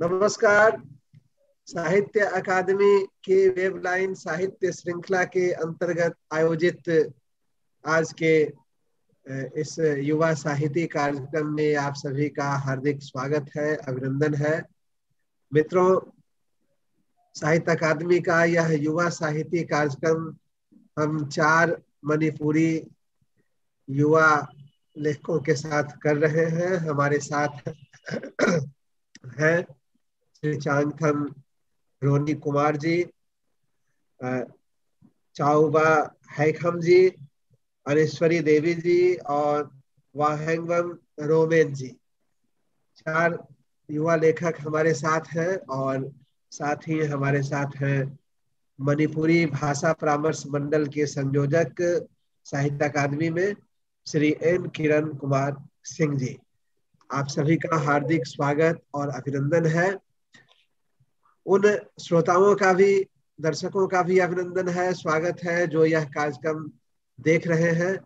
नमस्कार। साहित्य अकादमी की वेबलाइन साहित्य श्रृंखला के अंतर्गत आयोजित आज के इस युवा साहित्य कार्यक्रम में आप सभी का हार्दिक स्वागत है, अभिनंदन है। मित्रों, साहित्य अकादमी का यह युवा साहित्य कार्यक्रम हम 4 मणिपुरी युवा लेखकों के साथ कर रहे हैं। हमारे साथ हैं श्री चांगथम रोनी कुमार जी, चाउबा हैखम जी, अनेश्वरी देवी जी और वाहेंगम रोमेन जी। 4 युवा लेखक हमारे साथ हैं और साथ ही हमारे साथ हैं मणिपुरी भाषा परामर्श मंडल के संयोजक साहित्य अकादमी में श्री एन किरण कुमार सिंह जी। आप सभी का हार्दिक स्वागत और अभिनंदन है। उन श्रोताओं का भी, दर्शकों का भी अभिनंदन है, स्वागत है जो यह कार्यक्रम देख रहे हैं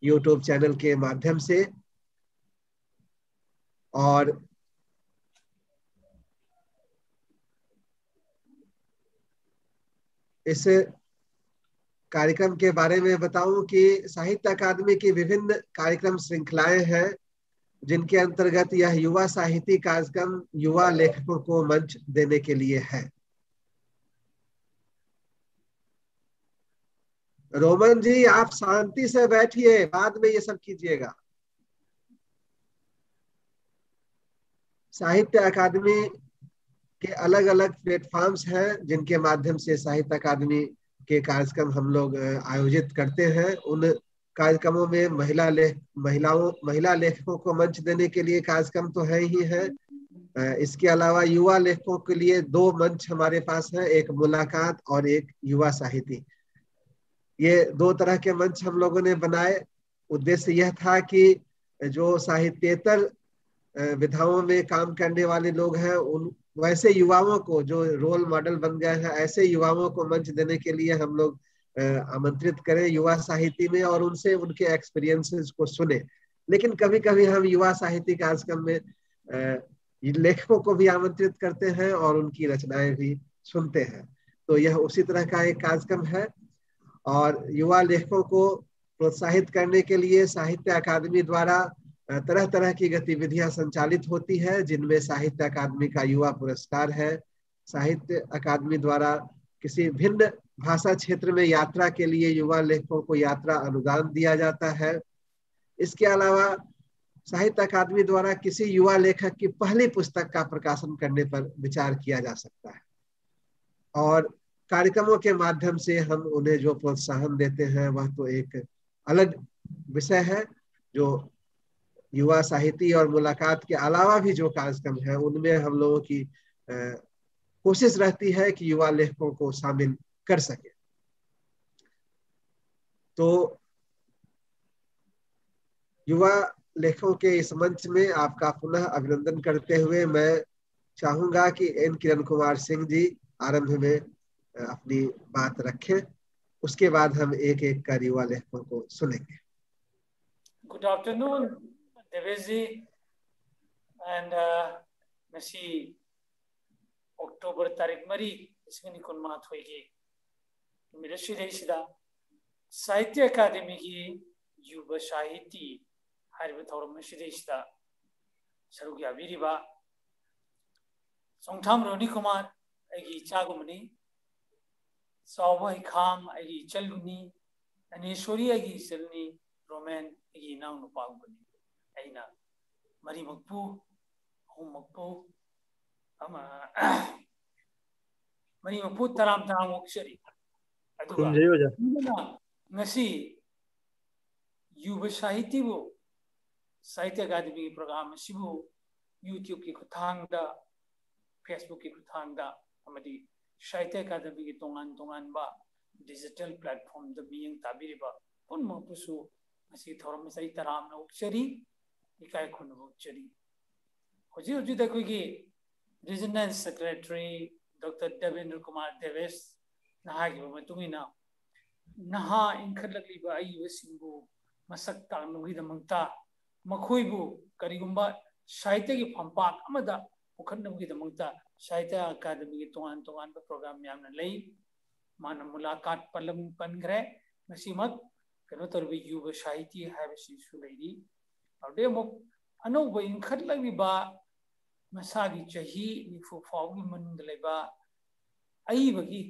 यूट्यूब चैनल के माध्यम से। और इस कार्यक्रम के बारे में बताऊं कि साहित्य अकादमी की विभिन्न कार्यक्रम श्रृंखलाएं हैं जिनके अंतर्गत यह युवा साहित्य कार्यक्रम युवा लेखकों को मंच देने के लिए है। रोमन जी, आप शांति से बैठिए, बाद में ये सब कीजिएगा। साहित्य अकादमी के अलग अलग प्लेटफॉर्म्स हैं जिनके माध्यम से साहित्य अकादमी के कार्यक्रम हम लोग आयोजित करते हैं। उन कार्यक्रमों में महिला लेखकों को मंच देने के लिए कार्यक्रम तो है ही है। इसके अलावा युवा लेखकों के लिए 2 मंच हमारे पास है, एक मुलाकात और एक युवा साहित्य। ये 2 तरह के मंच हम लोगों ने बनाए। उद्देश्य यह था कि जो साहित्येतर विधाओं में काम करने वाले लोग हैं, उन वैसे युवाओं को जो रोल मॉडल बन गए हैं, ऐसे युवाओं को मंच देने के लिए हम लोग आमंत्रित करें युवा साहित्य में और उनसे उनके एक्सपीरियंसेस को सुने। लेकिन कभी कभी हम युवा साहित्य कार्यक्रम में लेखकों को भी आमंत्रित करते हैं और उनकी रचनाएं भी सुनते हैं। तो यह उसी तरह का एक कार्यक्रम है। और युवा लेखकों को प्रोत्साहित करने के लिए साहित्य अकादमी द्वारा तरह तरह की गतिविधियां संचालित होती है, जिनमें साहित्य अकादमी का युवा पुरस्कार है। साहित्य अकादमी द्वारा किसी भिन्न भाषा क्षेत्र में यात्रा के लिए युवा लेखकों को यात्रा अनुदान दिया जाता है। इसके अलावा साहित्य अकादमी द्वारा किसी युवा लेखक की पहली पुस्तक का प्रकाशन करने पर विचार किया जा सकता है। और कार्यक्रमों के माध्यम से हम उन्हें जो प्रोत्साहन देते हैं वह तो एक अलग विषय है। जो युवा साहित्य और मुलाकात के अलावा भी जो कार्यक्रम है उनमें हम लोगों की कोशिश रहती है कि युवा लेखकों को शामिल कर सके। तो युवा लेखकों के इस मंच में आपका पुनः अभिनंदन करते हुए मैं चाहूंगा कि एन किरण कुमार सिंह जी आरंभ में अपनी बात रखें। उसके बाद हम एक एक कर युवा लेखकों को सुनेंगे। Good afternoon Devesh ji and मसी अक्टोबर तारीख मरी इसमें निकुन मात होगी मेरे शिदेशिदा साहित्य अकादमी की युवा साहित्य हरिबत और मशीदेशिदा सरुक याबिरिबा सोंगथाम रोनी कुमार अगी चागुमनी सावई खाम अगी चलुनी अनेश्वरी अगी चलनी रोमेन अगी नाव नुपागुनी अइना मरी मक्पू हम मक्पू हम मरी मक्पू तराम तराम ओक्सरी अदुगा ngasi युवा साहित्य वो साहित्य अकादमी प्रोग्राम सिबु यूट्यूब की खुथांगदा फेसबुक की खुथांगदा हमारी साहित्य अकादमी की तोंगान बा डिजिटल प्लेटफॉर्म द बियंग ताबिरिबा पुन मपुसु ngasi थोरम सही तराम न उक्चरी इकाई खुन उक्चरी होजी होजी देखो कि regional secretary doctor Devendra Kumar Devesh नहागी मतुंगिना नहा इंखलगलिबा अयुवसिंगु मसक तानुगिदमंता मखोइबु करिगुंबा साहित्य की फंपाक अमदा पुखन्नबगीदमक्ता साहित्य अकादमी की तोंगान प्रोग्राम यामना लई माना मुलाकात पलम पनग्रे नसीमक कनो तरबे युवा साहित्य हाबसी सुलैरी अदे मो अनौब इंखटलगिबा मसागी चही निफु फाउगी मनुंद लेबा अईबगी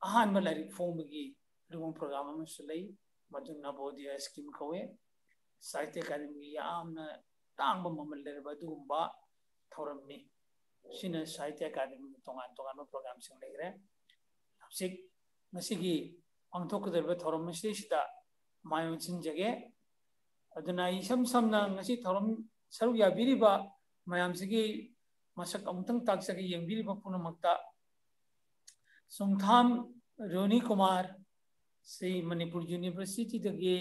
अहानबा लाइरिक फोंबगी रुम प्रोग्राम अमसु लई मदु नवोदय स्कीम कवे साहित्य अकादमी यामना तांगबा ममल लेरबा दुगुंबा थौरमनी सिना साहित्य अकादमी तोंगान प्रोग्राम सिंग लेगरे सिक नसिगी पांथोकदरबा थौरम सिदा मायोन सिंजगे अदुना इसम समना ngasi थौरम सरु याबिरिबा मयामसिगी मसक अमुतंग ताक्सगी यंबिरिबा पुनमक्ता सुंगथाम रोनी कुमार से मणिपुर यूनिवर्सिटी दगे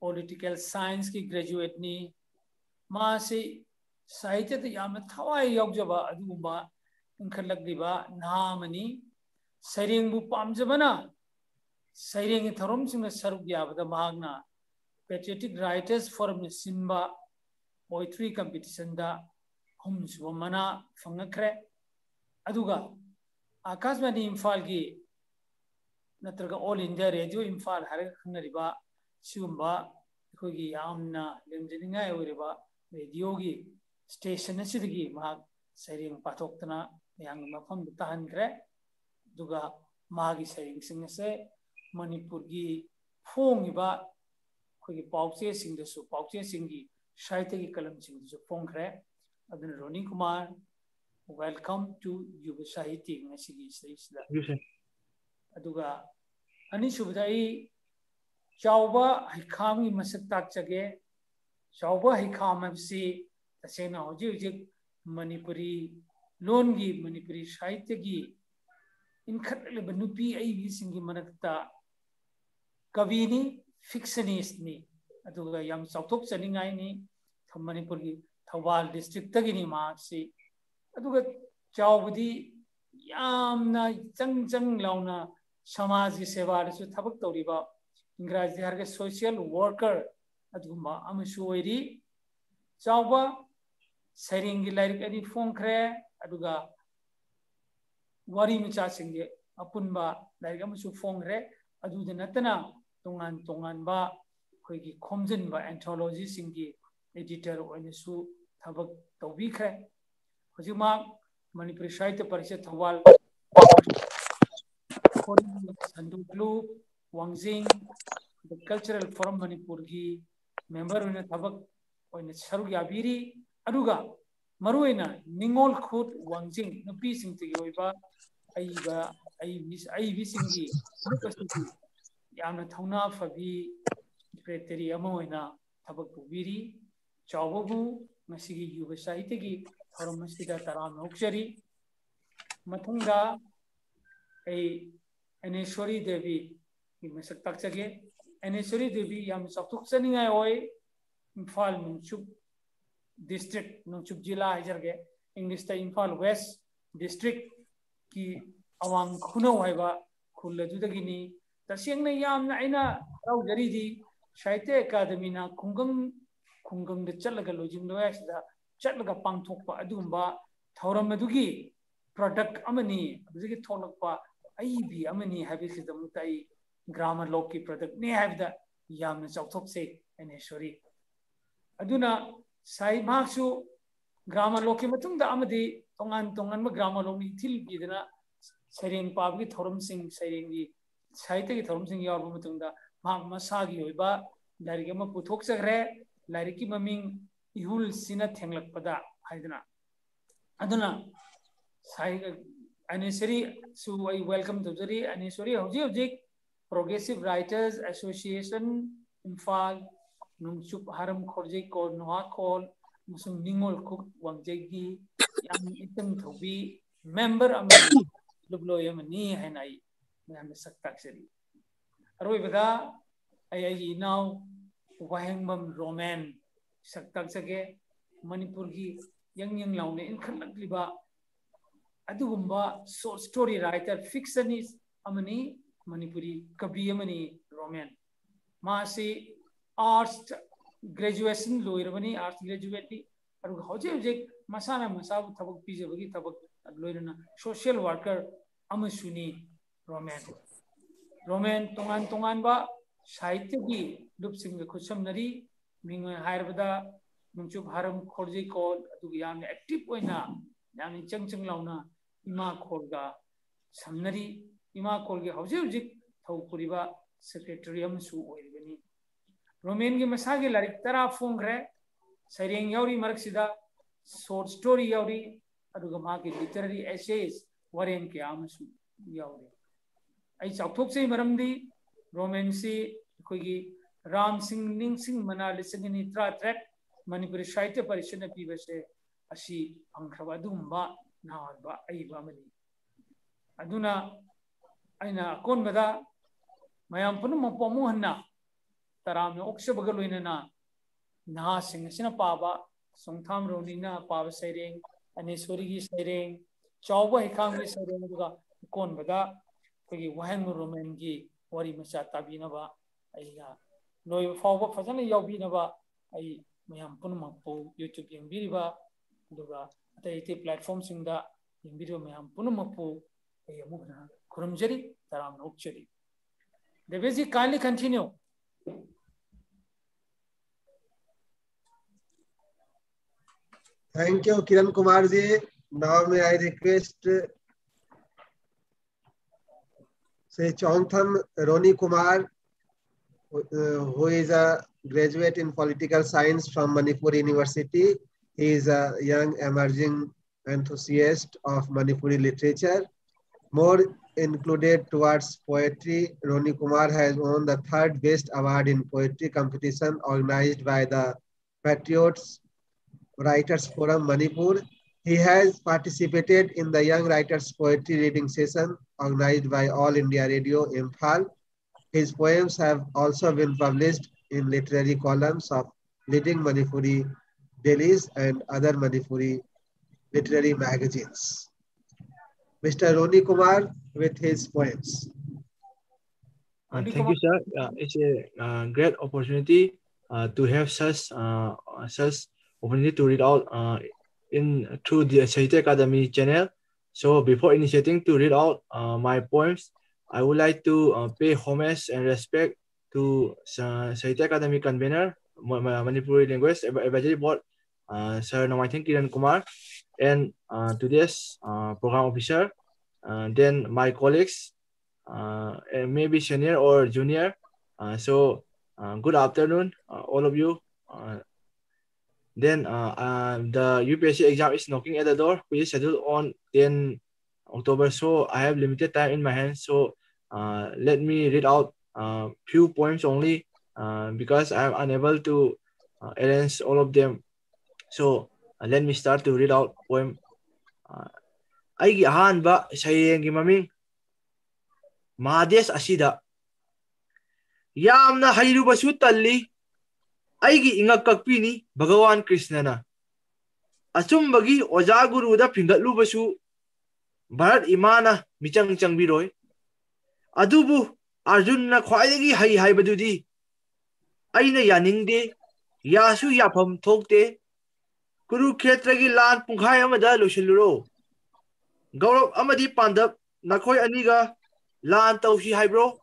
पॉलिटिकल साइंस की ग्रेजुएट नी मासे साहित्य द याम थवाई यौजबा अदुबा इंखलगलिबा नामनी सैरेंगबु पामजबना सैरेंग थौरम सिंग सरुक याबदा मागना पेट्रियोटिक राइटर्स फोरम सिंबा पोइट्री कंपटीशन दा हमसुब मना फंगखरे अदुगा आकाशवाणी इम्फाल की नत्रगा ऑल इंडिया रेडियो इम्फाल हर खंगरिबा सिगुंबा अखोगी यामना लेमजनिंगाय ओरिबा रेडियो की स्टेशन असिदगी माग सैरेंग पाथोक्तना यांग मफम ताहनखरे दुगा मागी सैरेंग सिंग से मणिपुर की फोंगिबा अखोगी पाउचे सिंगदसु पाउचे सिंगी साहित्य की कलम सिंगदसु फोंखरे अदुन रोनी कुमार वेलकम टू युवा साहित्य ngasi sida aduga ani subdai chawba hikham gi masak tak chage chawba hikham absi tasena hoji manipuri lon gi manipuri sahitya gi inkhatle banupi ai gi singi manakta kavini fictionist ni aduga yam chawthok chaningai ni manipur gi thawal district tagi ni ma si अदुगा चावबुदी यामना चंग लाउना समाज की सेवा रसु थबक तौरिबा इंग्राजी हरगे social worker अदुमा अमसु ओइरी चावबा सैरेंगी लाइरिक अनि फोंखरे अदुगा वारी मिचा सिंगे अपुनबा लाइरिक अमसु फोंखरे अदुदे नतना तोंगान खोगी खोमजनबा एंथोलॉजी सिंगी एडिटर ओइनसु थबक तौबिखरे हजिमा मणिपुरी साहित्य परिषद थवाल संदुकलू Wangjing the cultural forum Manipur की मेंबर होने थबक होने सरुक याबिरी अदुगा मरुएना निंगोल खुद वांगजिंग नुपी सिंगति होइबा आई सिंगी नुकसुकी यामना थौना फबी सेक्रेटरी अमा होइना थबक पुबिरी चावबु मसिगी युवा साहित्य की थौरम मसिदा तराम नोक्चरी मथुंगा एनेश्वरी देवी की मसक तकचगे एनेश्वरी देवी याम चौथुकचनिंगाय ओय इम्फाल नुंचुप डिस्ट्रिक्ट नुंचुप जिला हाइजरगे इंग्लिश ता इम्फाल वेस्ट डिस्ट्रिक्ट की अवांग खुनो हाइबा खुलदुदगिनी तसेंगना यामना आइना राउजरीदी साहित्य अकादमी ना खुंगम दे चलगा लोजिंगलोयासदा चलगा पांथोकपा अदुगुंबा थौरम अदुगी प्रोडक्ट अमनी अदुगी थोलकपा आईबी अमनी हाबिसिदमुता आई ग्रामर लॉ की प्रोडक्ट ने हाबिदा यामना चौथोकसे एनेश्वरी अदुना साई मार्क्सु ग्रामर लॉ की मतुंगदा अमदी तोंगान ग्रामर लॉ नि थिल बिदना सैरेंग पाबगी थौरम सिंग सैरेंगी साहित्य की थौरम सिंग यावबा मतुंगदा माग मसागी होइबा लाइरिक अमा पुथोकसग्रे लाइरिक की ममिंग इहुल सिना थेंगलकपदा हाइदना अदुना साइ अनेश्वरी सु आई वेलकम टुजरी अनेश्वरी हौजी प्रोग्रेसिव राइटर्स एसोसिएशन इम्फाल नुंचुप हारम खोरजे को नोहा खोल मुसुम निंगोल खुक वांगजेगी याम इतम थोबी मेंबर अमनी लुबलोय अमनी हैनाई मैम सक्ताक्षरी अरोइबदा आई नाउ वाहेंगबम रोमैन सक्ताक्षगे मणिपुर की यंग लाउने इनखलकलिबा अदुगुंबा शॉर्ट स्टोरी राइटर फिक्शनिस्ट अमनी मणिपुरी कवि अमनी रोमैन मासी आर्ट्स ग्रेजुएशन लोइरबनी आर्ट्स ग्रेजुएट ꯑꯗꯨꯒ ꯍꯧꯖꯤꯛ ꯍꯧꯖꯤꯛ ꯃꯁꯥꯅ ꯃꯁꯥꯕꯨ ꯊꯕꯛ ꯄꯤꯖꯕꯒꯤ ꯊꯕꯛ ꯂꯣꯏꯅꯅ ꯁꯣꯁꯤꯌꯦꯜ ꯋꯥꯔꯀꯔ ꯑꯃꯁꯨꯅꯤ ꯔꯣꯃꯦꯟ ꯔꯣꯃꯦꯟ ꯇꯣꯉꯥꯟ ꯇꯣꯉꯥꯟꯕ ꯁꯥꯍꯤꯇ꯭ꯌꯒꯤ ꯂꯨꯞꯁꯤꯡꯒ ꯈꯨꯠꯁꯝꯅꯔꯤ ꯃꯤꯡ ꯑꯣꯏꯅ ꯍꯥꯏꯔꯕꯗ ꯅꯣꯡꯆꯨꯞ ꯍꯥꯔꯝ ꯈꯣꯔꯖꯤꯀꯣꯜ ꯑꯗꯨꯒ ꯌꯥꯝꯅ ꯑꯦꯛꯇꯤꯚ ꯑꯣꯏꯅ ꯌꯥꯝꯅ ꯏꯆꯪ ꯆꯪ ꯂꯥꯎꯅ ꯏꯃꯥ ꯈꯣꯜꯒ ꯁꯝꯅꯔꯤ ꯏꯃꯥ ꯈꯣꯜꯒꯤ ꯍꯧꯖꯤꯛ ꯍꯧꯖꯤꯛ ꯊꯧ ꯄꯨꯔꯤꯕ ꯁꯦꯀ꯭ꯔꯦꯇꯔꯤ ꯑꯃꯁꯨ ꯑꯣꯏꯔꯤꯕꯅꯤ ꯔꯣꯃꯦꯟꯒꯤ ꯃꯁꯥꯒꯤ ꯂꯥꯏꯔꯤꯛ 10 ꯐꯣꯡꯈ꯭ꯔꯦ ꯁꯩꯔꯦꯡ ꯌꯥꯎꯔꯤ ꯃꯔꯛꯁꯤꯗ ꯁꯣꯔꯠ ꯁ꯭ꯇꯣꯔꯤ ꯌꯥꯎꯔꯤ ꯑꯗꯨꯒ ꯃꯥꯒꯤ ꯂꯤꯇꯔꯦꯔꯤ ꯑꯦꯁꯦꯁ ꯋꯥꯔꯦꯟ ꯀꯌꯥ ꯑꯃꯁꯨ ꯌꯥꯎꯔꯤ ꯑꯩ ꯆꯥꯎꯊꯣꯛꯆꯩ ꯃꯔꯝꯗꯤ ꯔꯣꯃꯦꯟꯁꯤ ꯑꯩꯈꯣꯏꯒꯤ ꯔꯥꯝ ꯁꯤꯡ ꯅꯤꯡꯁꯤꯡ ꯃꯅꯥ 1933 ꯃꯅꯤꯄꯨꯔꯤ ꯁꯥꯍꯤꯇ꯭य ꯄꯔꯤꯁꯠꯅ ꯄꯤꯕꯁꯦ ꯑꯁꯤ ꯐꯪꯈ꯭ꯔꯕ ꯑꯗꯨꯒꯨꯝꯕ ꯅꯍꯥ ꯑꯏꯕ ꯑꯃꯅꯤ ꯑꯗꯨꯅ ꯑꯩꯅ ꯑꯀꯣꯟꯕꯗ ꯃꯌꯥꯝ ꯄꯨꯝꯅꯃꯛꯄꯨ ꯑꯃꯨꯛ ꯍꯟꯅ ꯇꯔꯥꯝꯅ ꯑꯣꯛꯆꯕꯒ ꯂꯣꯏꯅꯅ ꯅꯍꯥꯁꯤꯡ ꯑꯁꯤꯅ ꯄꯥꯕ ꯁꯣꯡꯊꯥꯝ ꯔꯧꯅꯤꯅ ꯄꯥꯕ ꯁꯩꯔꯦꯡ ꯑꯅꯦꯁꯣꯔꯤꯒꯤ ꯁꯩꯔꯦꯡ ꯆꯥꯎꯕ ꯍꯩꯈꯥꯡꯒꯤ ꯁꯩꯔꯦꯡ ꯑꯗꯨꯒ ꯑꯀꯣꯟꯕꯗ ꯑꯩꯈꯣꯏꯒꯤ ꯋꯥꯍꯦꯡꯕ ꯔꯣꯃꯦꯟꯒꯤ ꯋꯥꯔꯤ ꯃꯆꯥ ꯇꯥꯕꯤꯅꯕ ꯑꯩꯅ ꯂꯣꯏꯕ ꯐꯥꯎꯕ ꯐꯖꯅ ꯌꯥꯎꯕꯤꯅꯕ ꯑꯩ ꯃꯌꯥꯝ ꯄꯨꯝꯅꯃꯛꯄꯨ ꯌꯨꯇ꯭ꯌꯨꯕ ꯌꯦꯡꯕꯤꯔꯤꯕ ꯑꯗꯨꯒ ꯑꯇꯩ ꯑꯇꯩ ꯄ꯭ꯂꯦꯠꯐꯣꯝꯁꯤꯡꯗ ꯌꯦꯡꯕꯤꯔꯤꯕ ꯃꯌꯥꯝ ꯄꯨꯝꯅꯃꯛꯄꯨ ꯑꯩ ꯑꯃꯨꯛ ꯍꯟꯅ ꯈꯨꯔꯨꯝꯖꯔꯤ ꯇꯔꯥꯝꯅ ꯑꯣꯛꯆꯔꯤ Deveji, kindly continue. Thank you, Kiran Kumar ji. Now may I request Sri Chongtham Roni Kumar, who is a graduate in political science from Manipur University. He is a young emerging enthusiast of Manipuri literature. More included towards poetry, Roni Kumar has won the 3rd Best Award in Poetry competition organized by the Patriots Writers Forum Manipur. He has participated in the Young Writers Poetry Reading Session organized by All India Radio Imphal. His poems have also been published in literary columns of leading Manipuri dailies and other Manipuri literary magazines. Mr. Roni Kumar with his poems. Thank you, sir. It's a great opportunity to have such opportunity to read out through the Sahitya Akademi channel. So before initiating to read out my poems, I would like to pay homage and respect to Sahitya Akademi convener, Manipuri linguist, advisory board, Sir Nomaithin Kiran Kumar, and today's program officer, then my colleagues, maybe senior or junior. So good afternoon, all of you. Then the UPSC exam is knocking at the door, which is scheduled on 10 October. So I have limited time in my hands. So let me read out few poems only because I am unable to arrange all of them. So let me start to read out poem. Aigi ahanba sayengi maming Mahades asida yamna hayrubasu talli Aigi ingak kakpini Bhagawan Krishnana achumbagi oja guruda pingatlubasu Bharat Imana michang changbiroi adubu Arjunna khwaidagi hai haibadudi aina yaningde yasu yafam thokte Kurukhetragi lan punghai amada losiluro Gaurav amadi pandap nakhoi aniga lan tausi haibro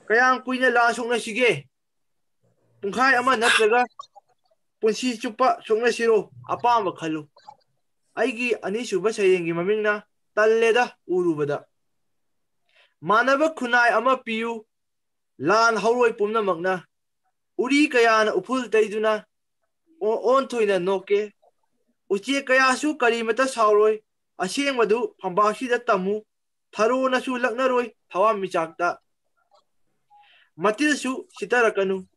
kayang kuina lan sokna sige punghai ama natraga punsi chupa sokna siro apama khalu aigi ani suba sayengi mamingna talleda urubada manaba khunai ama piyu lan hauroi pumna magna uri kayana upul taiduna on thoina noke uche kayasu karimata sauroi aseng madu phambaksi da tamu tharo na su laknaroi thawam michakta matil su sitarakanu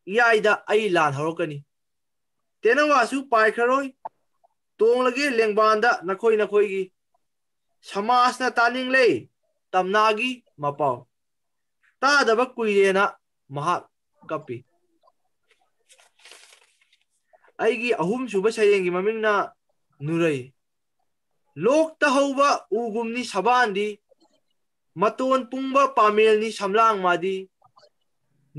iyaida ai lan horokani tenawa su paikharoi tonglage lengbanda nakhoi gi samas na taning le tamnagi mapau ta daba kuirena mahak kapi aigi ahum suba sayengi mamingna nurai lok ta hauba ugumni sabandi maton pungba pamelni samlang madi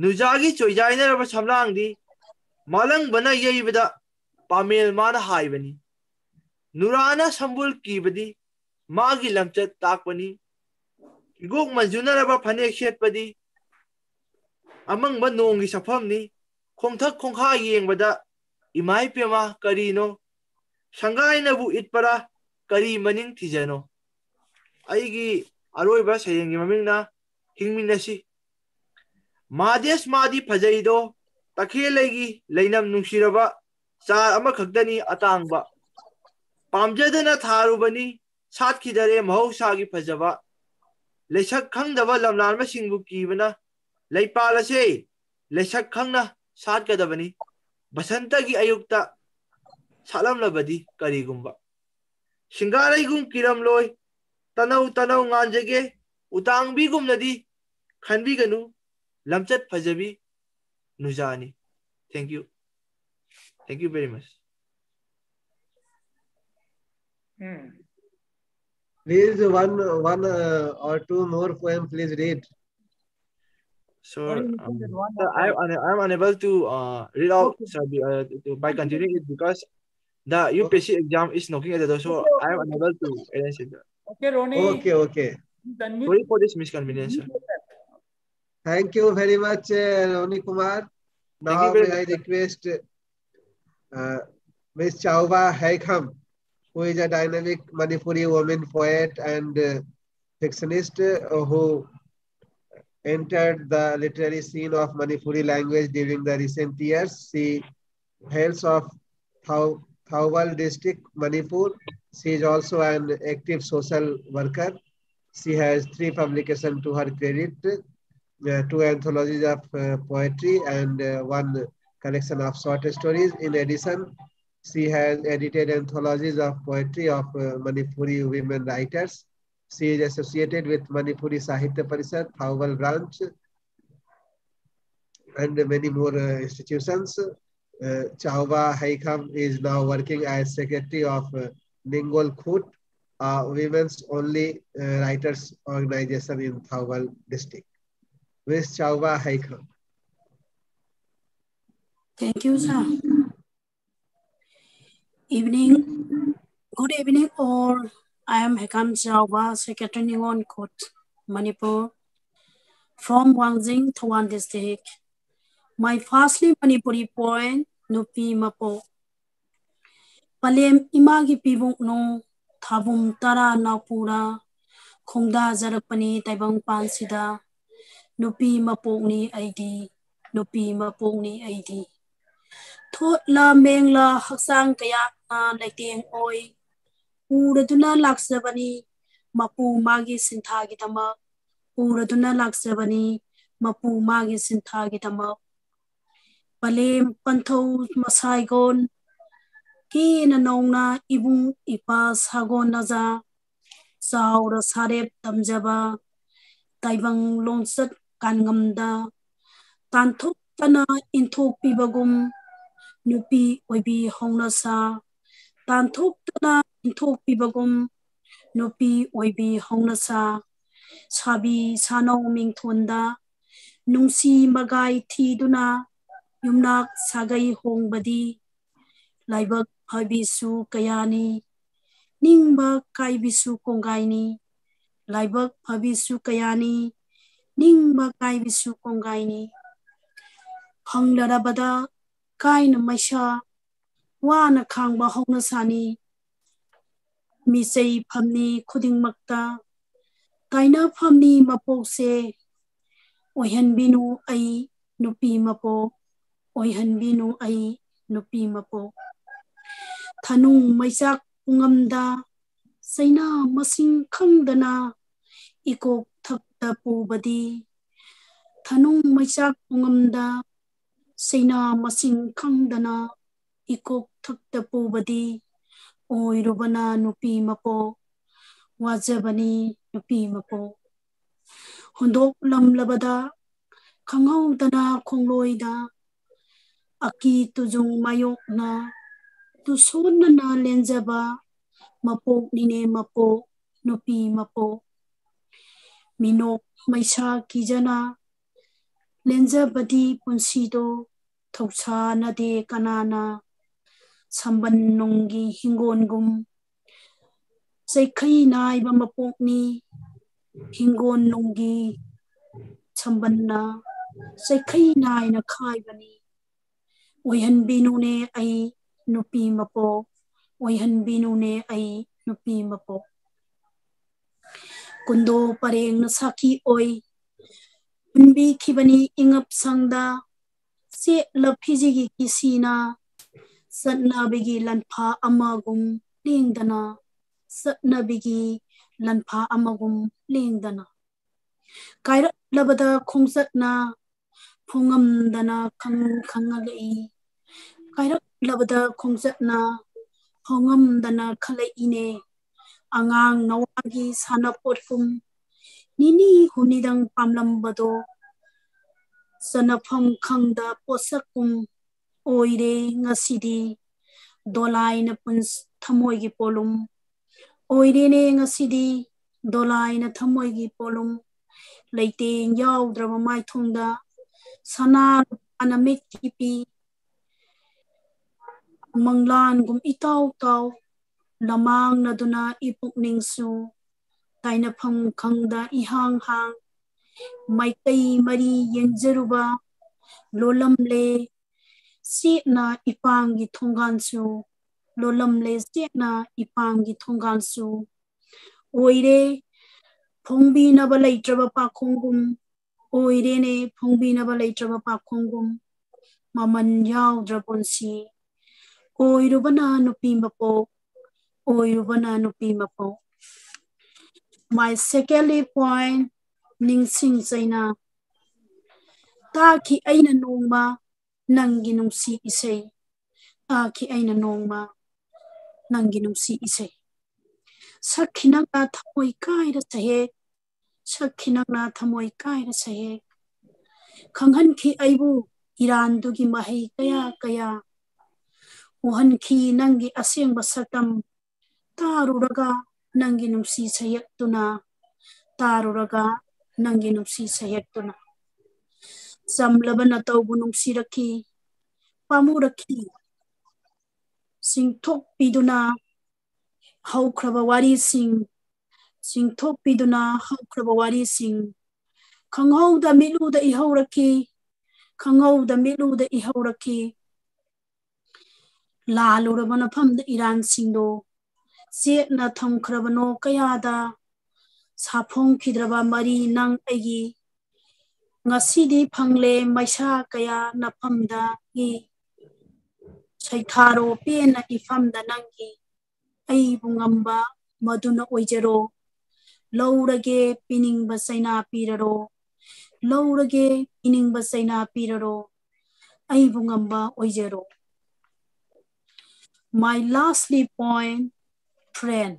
nujagi choijaina raba samlang di malang bana yeibada Pammel माना हाइबनी नुराना संबुल कीबदी मागी लमचत ताकपनी इगोक मंजुनरबा फनेक सेटपदी among नोंगी सफमनी खोंथक खोंखा येंबदा इमाई Pema करीनो संगाइनबु इटपरा करी मनिंग थिजनो अईगी अरोइबा सयंगी ममिंगना हिंगमिनसी मादेश मादी फजैदो तखेलेगी लैनम नुंसिरबा चार अमा खक्तनी अतांगबा पामजदना थारुबनी सातखिदरे महौसागी फजबा Lesk खंगदबा लमलानबा सिंगबु कीबना लैपालसे Lesk खंगना सातकदबनी बसंतगी Ayukta सालमलबदी करीगुंबा सिंगारैगुम किरमलोय तनौ तनौ nganjage utangbi-gumnadi khanbiganu lamchat fajabi nujani. Thank you very much. Please one or two more poem please read. So I'm unable to read out by continuing it because the UPSC exam is knocking at the door, so I'm unable to arrange it. Okay, Ronnie. Okay. Sorry for this misconvenience, sir. Thank you very much, Ronnie Kumar. Now may I request Ms. Chauba Haikham, who is a dynamic Manipuri woman poet and fictionist who entered the literary scene of Manipuri language during the recent years. She hails of Thauwal district, Manipur. She is also an active social worker. She has 3 publications to her credit, 2 anthologies of poetry and 1 collection of short stories. In addition, she has edited anthologies of poetry of Manipuri women writers. She is associated with Manipuri Sahitya Parishad, Thauwal branch, and many more institutions. Chauba Haikham is now working as secretary of Ningol Khut, women's only writers organization in Thauwal district. Ms. Chauba Haikham. Thank you, sir. Good evening all. I am Haikham Chauba, Secretary Ningol Khut, Manipur, from Wangjing, Thauwal district. My firstly Manipuri poem, Nupi Mapo. Palem imagi pibung no, thabum tara napura, khongda zarapani taibang pansida, Nupi Maponi ID, Nupi Maponi ID. Thot la meng la haksang kaya na laiteng oi, Uraduna laksabani, Mapu magi sintagitama, Uraduna laksabani, Mapu magi sintagitama. Palem pantho masaigon, Ki na nongna ibung ipa sagon naza, Saura sarep tamjaba, Taibang longsat kangamda, Tantok tana intok pibagum, Nupi oibi hongnasa, Tantok tana intok pibagum, Nupi oibi hongnasa, Sabi sano ming thunda, Nungsi magai tiduna, Yumnak sagai hong badi, Laibak habisu kayani, Ningba kaibisu kongaini, Laibak habisu kayani, Ningba kaibisu kongaini. Hanglarabada kaina maisha, Wana kangba hongnasani, Misei phamni khuding makta, Kaina phamni mapokse, Oihanbinu ai nupi mapo, Oihanbinu ai nupi mapo. Thanung maisak ungamda, Saina masing khangdana, Ikok thakta pubadi. Thanung maisak ungamda, Saina masing khangdana, Ikok thakta pubadi. Oirubana nupi mapo, Wajabani nupi mapo. Hundok lam labada, Kanghaw dana khongloida, Aki tujung mayok na, Tuson na lenjaba, Mapok nine mapo, Nupi mapo. Minok maisa kijana, Lenjabadi punsido, Tausa na de kanana, samban nunggi hingon gum Sekai na iba mapokni hingon nunggi samban na Sekai na ina kai bani Oihan binu ne ay nupi mapo Oihan binu ne ay nupi mapo Kundo pareng na saki oy Unbi kibani ingap sangda Se lapiji ki kisina Satna bigi lanpa amagum lingdana Satna bigi lanpa amagum lingdana Kaira labada khongsatna Phungam dana khangalai Kaira labada khongsatna Phungam dana khalai ine Angang nawagi sana potkum Nini hunidang pamlambado Sanapam khangda posakum Oire ngasidi Dolai na puns thamoy gi polum Oire ne ngasidi Dolai na thamoy gi polum Leite yaw drama mai thongda Sana anamit kipi Manglan gum itaw taw Lamang na duna ipuk ningsu Taina phang khangda ihang hang Maikai mari yenjeruba Lolam le Sitna ipangi thonggansu Lolam le sitna ipangi thonggansu Oire phongbi na balai traba pakhongum Oire ne phongbi na balai traba pakhongum Maman yaw draponsi Oirubana nupi mapo Oirubana nupi mapo My second point Ningsing Zaina Taki aina nongma Nangi nungsi isay Taki aina nongma Nangi nungsi isay Sakhinak na thamoy kaira sahe Sakhinak na thamoy kaira sahe Khanghan ki aibu Irandu ki mahay kaya kaya Uhan ki nangi asyang basatam Taruraga Nangi nungsi sayak tuna Taruraga Nangi nungsi sayak tuna Samlaban na tawbu nungsi raki Pamuraki Singthok piduna Haukraba wari Singthok piduna Haukraba wari Khanghaw da milu da ihawraki Khanghaw da milu da ihawraki Lalurabana pham da Iran singdo Siet na thamkrabano kayada Saphong kidraba mari nang agi Ngasidi phangle maisa kaya na phamda gi Saitharo pena ifamda nangi Ay bungamba maduna oijero Laurage pining basaina piraro Laurage pining basaina piraro Ay bungamba oijero My lastly point Friend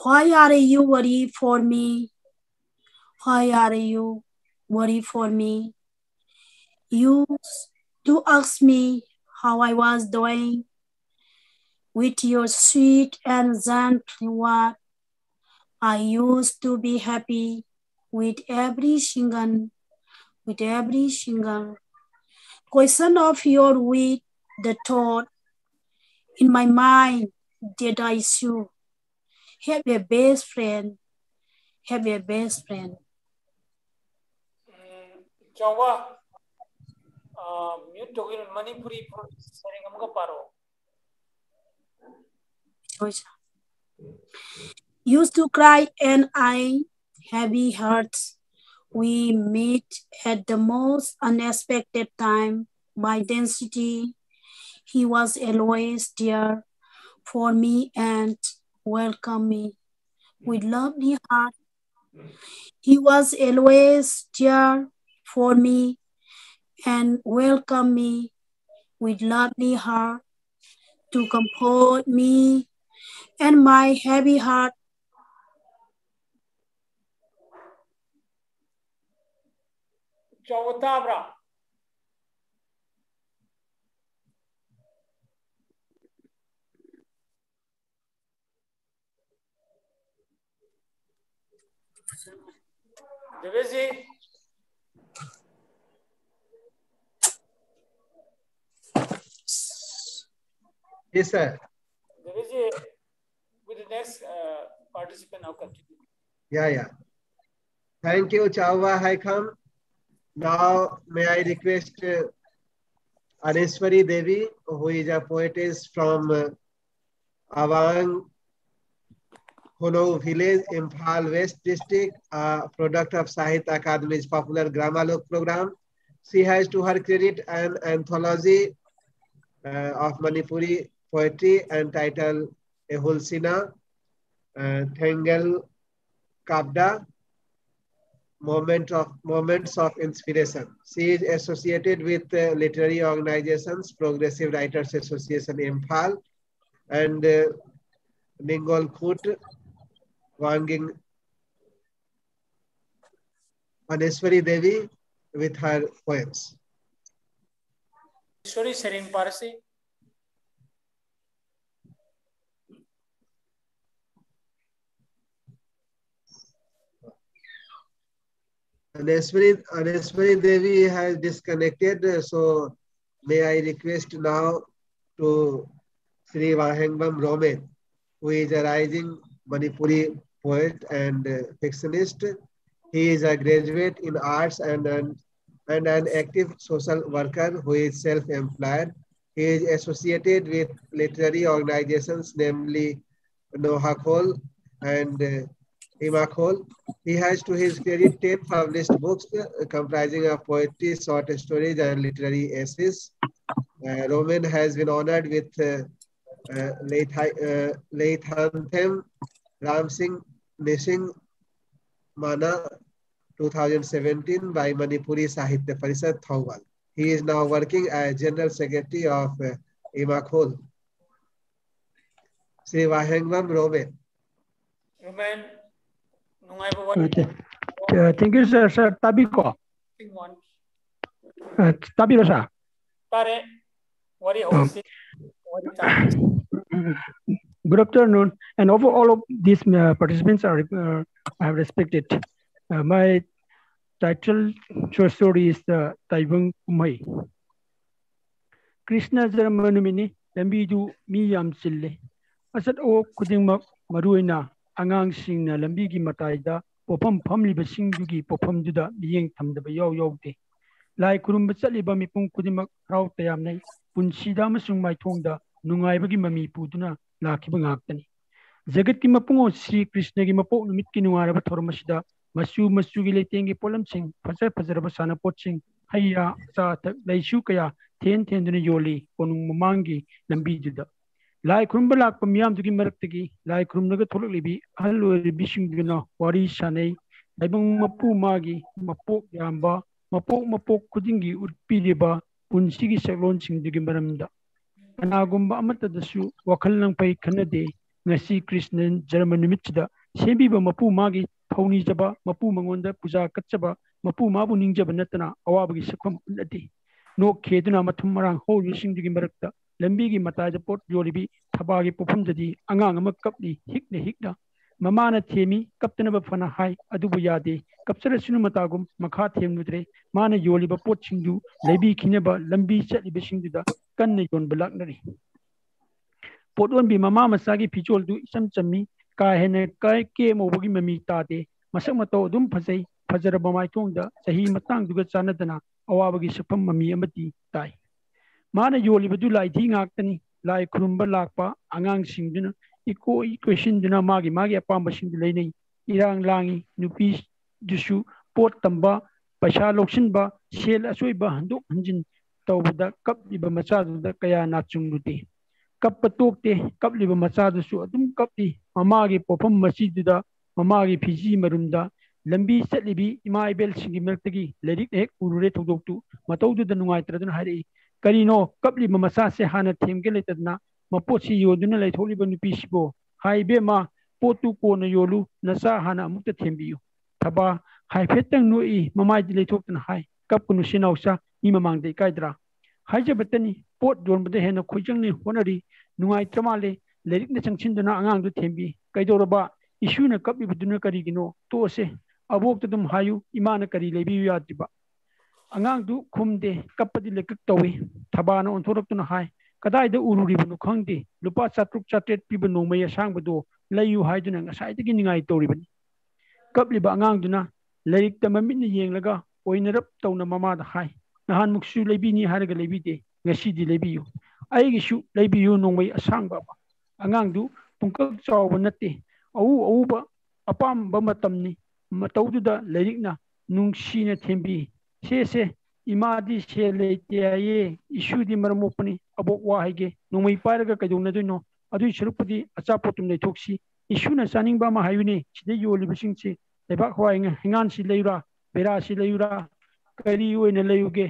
Why are you worried for me? Why are you worried for me? You do ask me how I was doing with your sweet and gentle word. I used to be happy with every single question of your with the thought in my mind that I should have a best friend. Have a best friend. Jawa mute togin Manipuri saring amga paro. Used to cry and I heavy hearts. We meet at the most unexpected time. By density, he was always there for me and welcome me with lovely heart. He was always there for me and welcome me with lovely heart to comfort me and my heavy heart. Jawatabra. Devesi. Yes, sir. There is a, with the next participant now continue. Yeah. Thank you, Chauva Haikam. Now, may I request Aneswari Devi, who is a poetess from Awang Hono village, Imphal West district, a product of Sahitya Akademi's popular Gramalok program. She has to her credit an anthology of Manipuri poetry entitled Ehulsina, Thengal Kabda, Moments of Inspiration. She is associated with literary organizations, Progressive Writers Association Imphal and Ningol Khut, Wanging Aneswari Devi with her poems. Sorry, Sharing Parsi. Aneswari Devi has disconnected, so may I request now to Sri Wahengbam Romen, who is a rising Manipuri poet and fictionist. He is a graduate in arts and an active social worker who is self-employed. He is associated with literary organizations, namely Nohakol and Imakol. He has to his credit 10 published books comprising of poetry, short stories, and literary essays. Roman has been honored with Leithanthem Ram Singh Nising Mana 2017 by Manipuri Sahitya Parishad, Thawal. He is now working as General Secretary of Imakol. Sri Wahengbam Roman. Roman, thank you, sir. Sir, tabi ko. Tabi sir. Pare, good afternoon, and over all of these participants are I have respected. My title short story is Taibang Kumai. Krishna Jaramanumini, Lambidu Miyam Sille. Asat o Kudingmak Maruina, Angang Sing Lambigi Mataida, Popam Pamli Basing Yugi, Popam Duda, being Tam the Bayo Yote. Like Kurumbasali Bamipung Kudimak Rau Tayamne, Punsidam my Tonga, Nungai Mami Puduna, Lakibangakani. Zagat Kimapungo, Sri Krishna Gimapo, Mitkinuara Tormashida, Masu Masugile Tengi Polam Sing, Pasarabasana Poching, Haya, Sa, Laishukaya, Ten Yoli, Mamangi, Lambijuda. Like Rumbalak Pamiam to Gimaratagi, like Rumnagatoribi, Allo Bishinguna, Wari Shane, Labung Mapu Magi, Mapok Yamba, Mapok Kudingi, Urpiliba, Punsigi Launching the Gimaramda. Anagumba Amata the Su, Wakalang Pai Kanade, Nasi Krishnan, German Michida, Sebiba Mapu Magi, Pony Jaba, Mapu Mangonda, Puza Katsaba, Mapu Mabu Ninja Banatana, Awabagi Sakum Nati. No Keduna Matumarang, whole wishing the Gimarakta, Lambigi Mataja Port Jolibi, Tabagi Popumdadi, Anganga Kapli, Hikna, Mamana Temi, Captain of Fana High, Adubuyadi, Capsara Sunumatagum, Makatem Nudre, Mana Yoliba Pochindu, Lebi Kineba, Lambi Chatli Bishingida, Kanayon Balaknari. Port one be Mama Masagi Pichol do some chummy, Kai Hene Kai came over Mami Tate, Masamato Dum Pase, Pazarabamai Tonga, Sahi Matang to get Sanadana, Awabagi Sapam Mami Amati, die. Mana Yoliba do like Ding Actani, like Krumba Lakpa, Angang Singdina, equation Dina Magi, Apamba Singulani, Irang Langi, Nupis, Jushu, Port Tamba, Pasha Lokshinba, Shell Asuiba, Handuk Hanjin, Tawda, Cup Liba Masadu, the Kaya Natsunguti. Cup Patokte, Cup Liba Masadu, Adum Kapi, Mamagi, Popum Masida, Mamagi Piji Marunda, Lambi Setlibi, Imai Bel Singimeltagi, Ledic Ek, Ureto Doctu, Matodu the Nuaitran Hari, Karino, Kapli Masase Hana Tim Geletadna, Mapochi Yoduna like Holy Bonipisbo, Hai Bema, Potu Kona Yolu, Nasa Hana Mutta Timbiu, Taba, Hai Petang Nui, Mamai Diletok High, Kapunushinausa, Imamang de Kaidra. Hajabatani, Port Don the Hen of Kujang Honori, Nuai Tamale, Ledic the Chindana Angang to Timbi, Kaidoraba, Ishuna Kapi Buduna Karigino, Tose, Abok to them Hayu, Imana Kari Lebiatiba. Angang do Kumde, Kapadi Lekutawi, Tabano on Torokuna High, कदाइदा उरुरिबनो खंगदे लुपा 700 पीबा नोंमै असांबदो लैयु हाइदुना ngसाइदगी निंगाइ तौरिबनी कपलिबा अंगांगदुना लैरिकता ममितने येंगलगा ओइनरप तौना ममादा हाय नहान मुक्सु लैबिनी हारगा लैबिदे ngसीदी लैबियु आइगिसु लैबियु नोंमै असांबा अंगांगदु पुंकक चावबा नत्ते औबा अपाम्बा मतमनी मतौदुदा लैरिकना नुंसीना थेंबी से इमादी से लेते आये इशुदी मरमोपनी अबोक वाहाइगे नोंमै पारगा कैदौनदुनो अदुइ सरुपदी अचापोतुम लेथोक्सी इशुना चानिंगबा मा हायुने सिदे योलिबसिंगसे लेबाक हवाइ हिंगान सि लैयुरा बेरा सि लैयुरा करी ओइना लैयुगे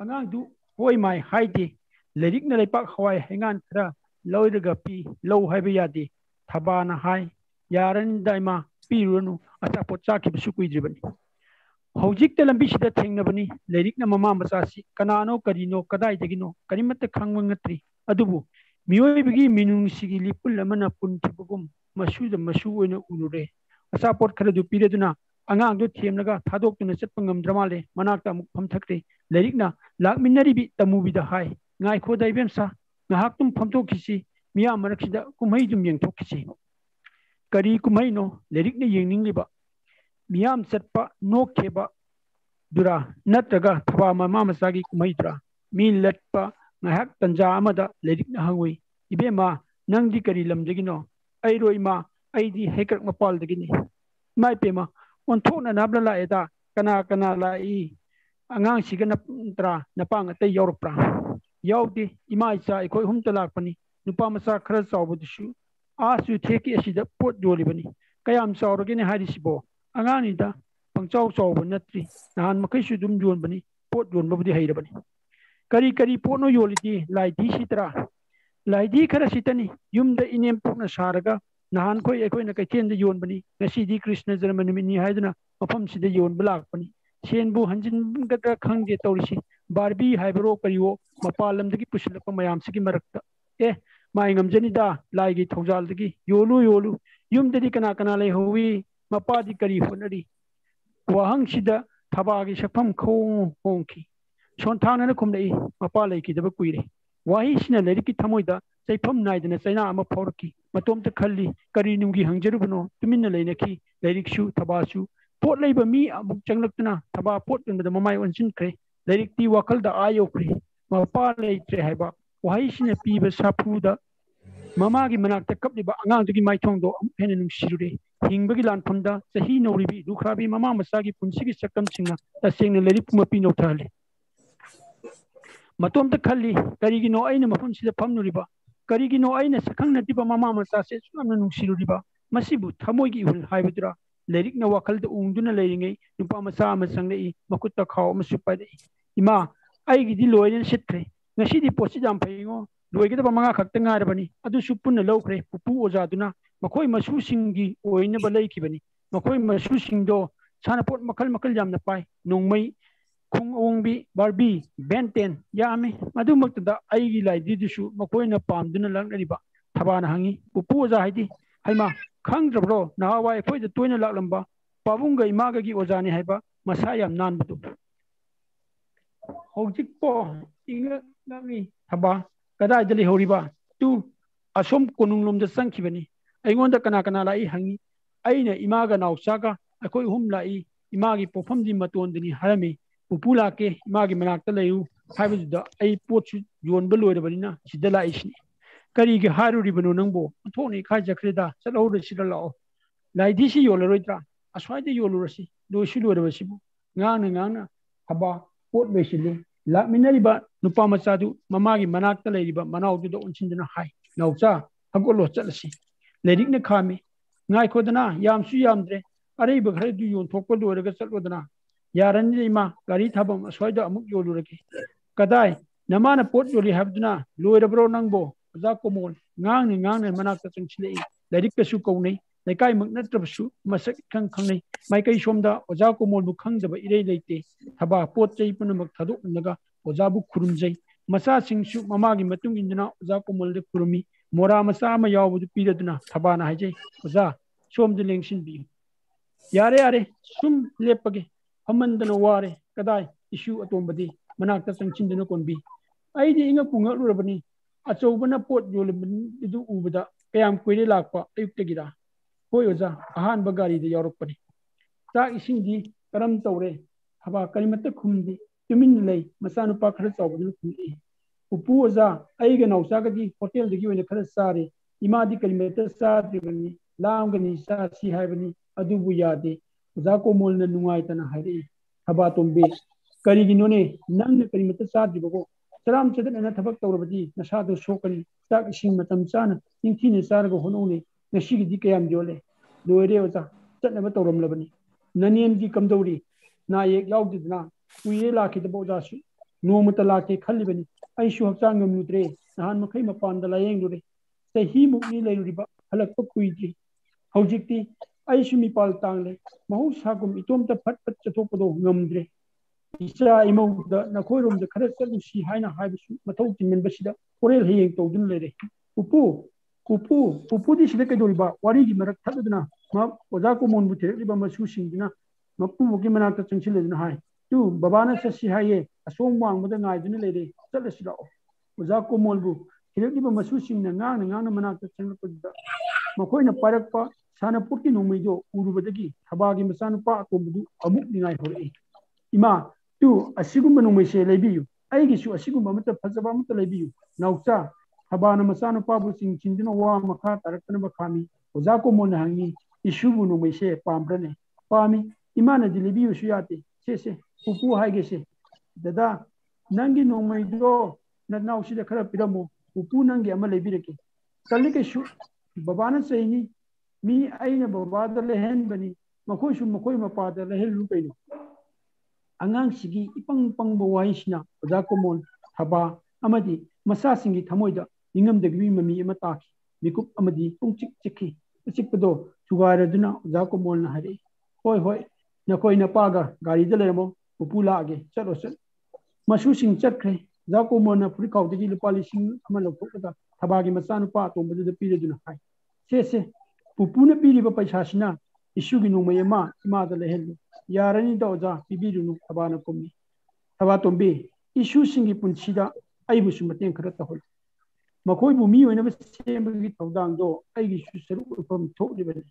अंगांगदु होय माय हाइदे लैरिकना लेबाक हवाइ हिंगान खरा लौइरगा पी लौ हाइबा यादे थबाना हाय यारन दाइमा पीरुनु अचापोत चाखिबसु कुइद्रिबनी हौजिक लंबी सिदा थेंगनबनी लैरिकना ममा मचासी कनानो करिनो कदाइदगिनो करिमत खंगव ngत्री अदुबु मियोइबगी मिनुंगसिगी लिपुल अमना पुनथिबगुम मसुदा मसु ओइना उनुरे अचापोत खरदु पीरेदुना अंगांगदु थेमनगा थादोक्तुना चटप ngamdraमाले मनाक्ता अमुक फमथक्रे लैरिकना लाकमिनरिबि तमुबिदा हाय ngaइखो दाइबेमसा ngaहाक्तुम फमथोखिसि मिया मरखसिदा कुमहैदुम येंगथोखिसि करी कुमहैनो लैरिकना येंगनिंगलिबा मियाम चटपा नोखेबा दुरा नत्रगा थबा mama मसागी कुमहैदुरा me लटपा ngaihak tanja amada lairik na hangui ibema nangdi kari lamdagino airo ima aidi hekrak mapal dagini mai pema onthona nabla la eda kana la I angang sigana tra napang atay yorpra yawdi ima isa ikoi humta lakpani nupa masa khara chawbudusu asu theki asida pot dolibani kayam chawrogene harisibo angani da pangchaw chawbu natri nahan makaisu dum jonbani pot jonbabudi hairabani करी पोनो योलिदी लाइदी सितरा लाइदी खरा सितनी युमदा इनेम पुकना सारगा नहान कोई एकोइना कैथेन योनबनी ngसीदी कृष्ण जन्म निमिनि हाइदना मफम सिदा योनब लाकपनी सेनबु हंजिन गदरा खंगे तौरिसि Barbie हाइबरो करियो मपालमदगी पुसलक मयामसिगी मरक्ता ए माइ ngamjaniदा लाइगी थौजालदगी योलु युमददी कना लै होवी मपादी करी होनरी वाहंग सिदा थबागी सकफम खोंखी सोनथांगना खुमदई मपा लैकिदब कुइरे वाहिसिना लैरिकी थमोइदा चैफम नाइदना चैना अमा फौरकी मतोमता खल्ली करी नुंगी हंगजरुबनो तुमिन्ना लैनखी लैरिकसु थबासु पोट लैबा मी अमुक चंगलक्तना थबा पोट नबदा ममाय ओनसिनख्रे लैरिकती वाखलदा आयोख्रे मपा लैत्रे हाइबा वाहिसिना पीबा साफुदा ममागी मनाक्ता कपलिबा अंगांगदगी माइथोंदो हेना नुंसिरुरे हिंबगी लानफमदा चही नौरिबी दुखराबी ममा मसागी पुंसिगी सकमसिंगना तसेंगना लैरिक मपी नौथाले मतोमता खल्ली करिगिनो आइना मफम सिदा फमनुरिबा करिगिनो आइना सखंग नतिबा ममा मचासे सुनामना नुंसिरुरिबा मसिबु थमोइगी हुल हाइबदुरा लैरिकना वाखलदा उंगदुना लैरिङै नुपा मचा अमा संगई मकुत्ता खाव अमसु पाइदई इमा आइगिदि लोइना सिटख्रे ngसीदी पोसि जाम फैङो लोइगदबा मंगा खक्ता ngaरबनी अदुसु पुन्ना लौख्रे पुपु ओजादुना मखोइ मसुसिंगी ओइनबा लैखिबनी मखोइ मसुसिंदो सानापोट मखल जामना पाइ नोंमै खुंगोंबी बारबी बेंटेन यामे मधुमक्तदा आइगी लाइदीदुसु मखोइना पामदुना लांगरिबा थबाना हंगी पुपु ओजा हाइदी हाइमा खंगद्रब्रो नावा एखोइदा तोइना लाक्लंबा पाबुंगा इमागागी ओजानी हाइबा मसा याम नानबदु हौजिकपो इंगा नामी थबा कदाइदा लेहौरिबा तु असोम कोनुंगलोमदा संखिबनी अइगोंदा कना लाई हंगी अइना इमागा नाउचागा अखोइ हुम लाई इमागी पोफमदी मतोंदनी हरमी पुपु लाके इमागी मनाक्ता लैयु हाइबजुदा अइ पोटसु योनबा लोइरबनिना सिदा लाइसिनी करिगे हारुरिबनो नंबो थोनी खाइ जखरेदा चलौर सिदा लाओ लाइदिसि योलरोइद्रा अस्वाइदा योलुरसि लोइसु लोइरबसिबु ngaangna haba pot besili lakminariba nupa machadu mamagi manakta leiriba manawduda unsindana hai naucha hagolo chalasi lerikna khami ngai khodana yamsu yamdre areiba ghare du yon thokpa loiraga chalodana yaranni ima gari thabam aswaida amuk yolurake kadai namana pot yoli habduna loirabro nangbo za komol ngaangna manakta chungchilei lerikka su kaunei लेकाई मगनत्रबसु मसक खंग खंगनै माइकै सोमदा ओजा कोमोलबु खंगदबा इरै लेते थबा पोत चै पुनमक थादोकनगा ओजाबु खुरुमजै मसा सिंगसु ममागी मतुंग इंदना ओजा कोमोलदे खुरुमी मोरा मसा मा यावबु पीरदुना थबाना हाइजै ओजा सोमदे लेंसिन बि यारे सुम लेपगे हमंदना वारे कदाई इशु अतोंबदी मनाक्ता चंचिंदना कोनबी आइदी इंगा पुंगलुरबनी अचौबना पोट योलबनी उबदा कयाम कुइरे लाकपा अयुक्तगिरा होय ओजा अहानबा गारीदा यावरकपनी चाक इसिंगी करम तौरे हबा करिमत्ता खुमदी तुमिन लई मचानुपा खरा चावबदुना खुमई उpu ओजा अइगा नौचागदी होटल दगी ओइना खरा चारे इमादी करिमत्ता चाद्रिबनी लामगनी चासी हाइबनी अदुबु यादे ओजा कोमोलना नुंगाइतना हाइरई हबा तोंबे करिगिनोने नंगना करिमत्ता चाद्रिबगो चराम चदना थबक तौरबदी नसादो सोकनी चाक इसिंग मतम चाना निंथीने चारगो होनौने नसीगिदी कयाम जोले लोरे ओजा चटनबा तौरमलबनी ननियनगी कमदौरी नायेक यावदिदना कुइरे लाखिदबो ओजासु नोमता लाके खल्लिबनी अइसु हक्चांग ngamudre nahan makai mapanda layeng lure sahi mukni leiriba halakpa kuidri haujikti अइसु मिपाल तांगले महु सागुम इतोमता फट फट चथोपदो ngamdre isa imauda nakhoiromda khara chalusi haina haibisu mathau tinmenbasida korel heyeng tawdun lere upu di sida kaidoriba wari gi marak thaduna ma oja ko monbu theriba masu singdina mapu gi manata changsileduna hai tu babana sasi haye asom wangmada ngaiduna lere chalasida oja ko monbu theriba masu singna ngang manata changpudda makoina parakpa sana purki nomaido urubadagi thabagi masanupa atombu amuk ningai hore ima tu asigumba nomaise lebiyu aigisu asigumba mata fazaba mata lebiyu naucha habana masanu pabu sing chindina wa makha tarakna bakhami oja ko mona hangi isubu nomaise pambrane pami imana dilebiyu suyate se upu haigese dada nangi nomaido na nausida khara piramo upu nangi ama lebireke kalike shu babana saini mi aina babada lehen bani makoi mapada lehen lu kaino angang sigi ipang pangbo waisna oja komon haba amadi masa singi thamoida ningam degbi mami ama taki mikup amadi pungchik chikhi chikpado sugaraduna oja komon na hare hoi nakoi na paga gari da lermo upula age chalo masu sing chakre oja komon na puri kaudigi lupali sing ama lokokda thabagi masa nupa tombu da pireduna hai se pupuna piriba paisa sina isugi numayema imada lehelu yarani da oja bibirunu abana komi abatombe isu singi punsida aibusu mateng khara tahol makoi bu mi oina semgi tawdang do aigi su saru upam thokdibani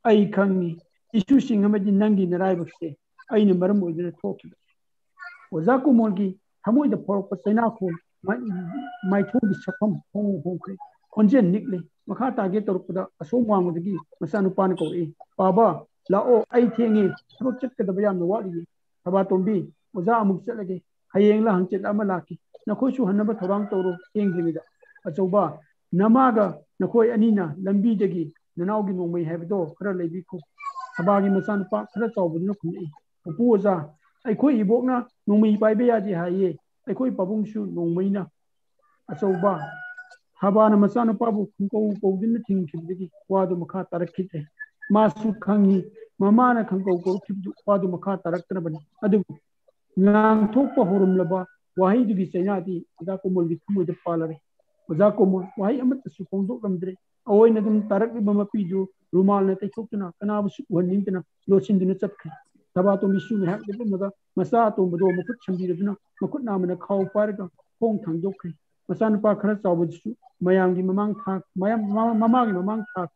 ai khangni isu singa madi nangi narai bakse aina maram oidina thokki oja ko molgi thamoi da porok pasaina khol mai thogi sapham hong konjen nikle makha target torpada asom wangudagi masanu pan ko baba lao ai thengi thok chakada bayam no wali haba tombi oja amuk chalage hayeng la hangchet ama laki nakoi su hanaba thorang toro henglimida achoba namaga nakoi anina lambi dagi nanaugi nongmai habdo khara lebi ko habagi masanu pa khara chawbudna khumei upu oja aikoi ibokna nongmai paibe yaji haye aikoi pabung su nongmaina achoba habana masanu pabu khungko powdin thingkhibdigi wadu makha tarakkhite masu khangi mamana khangko ko khibdu wadu makha taraktra bani adu ngang thokpa horumlaba wahi dugi chainati oja ko molgi thumuida palare oja ko mol wahi amat su khongdok lamdre awoina dum tarakli bama piju rumal na taikhokna kanabu su waningtana losindina chatkhe taba to misu ne hak debumada masa to bodo mukut chambiraduna mukut namana khaw parga khong thangdokhe masanu pa khara chawbudsu mayamgi mamang thak mamagi mamang thak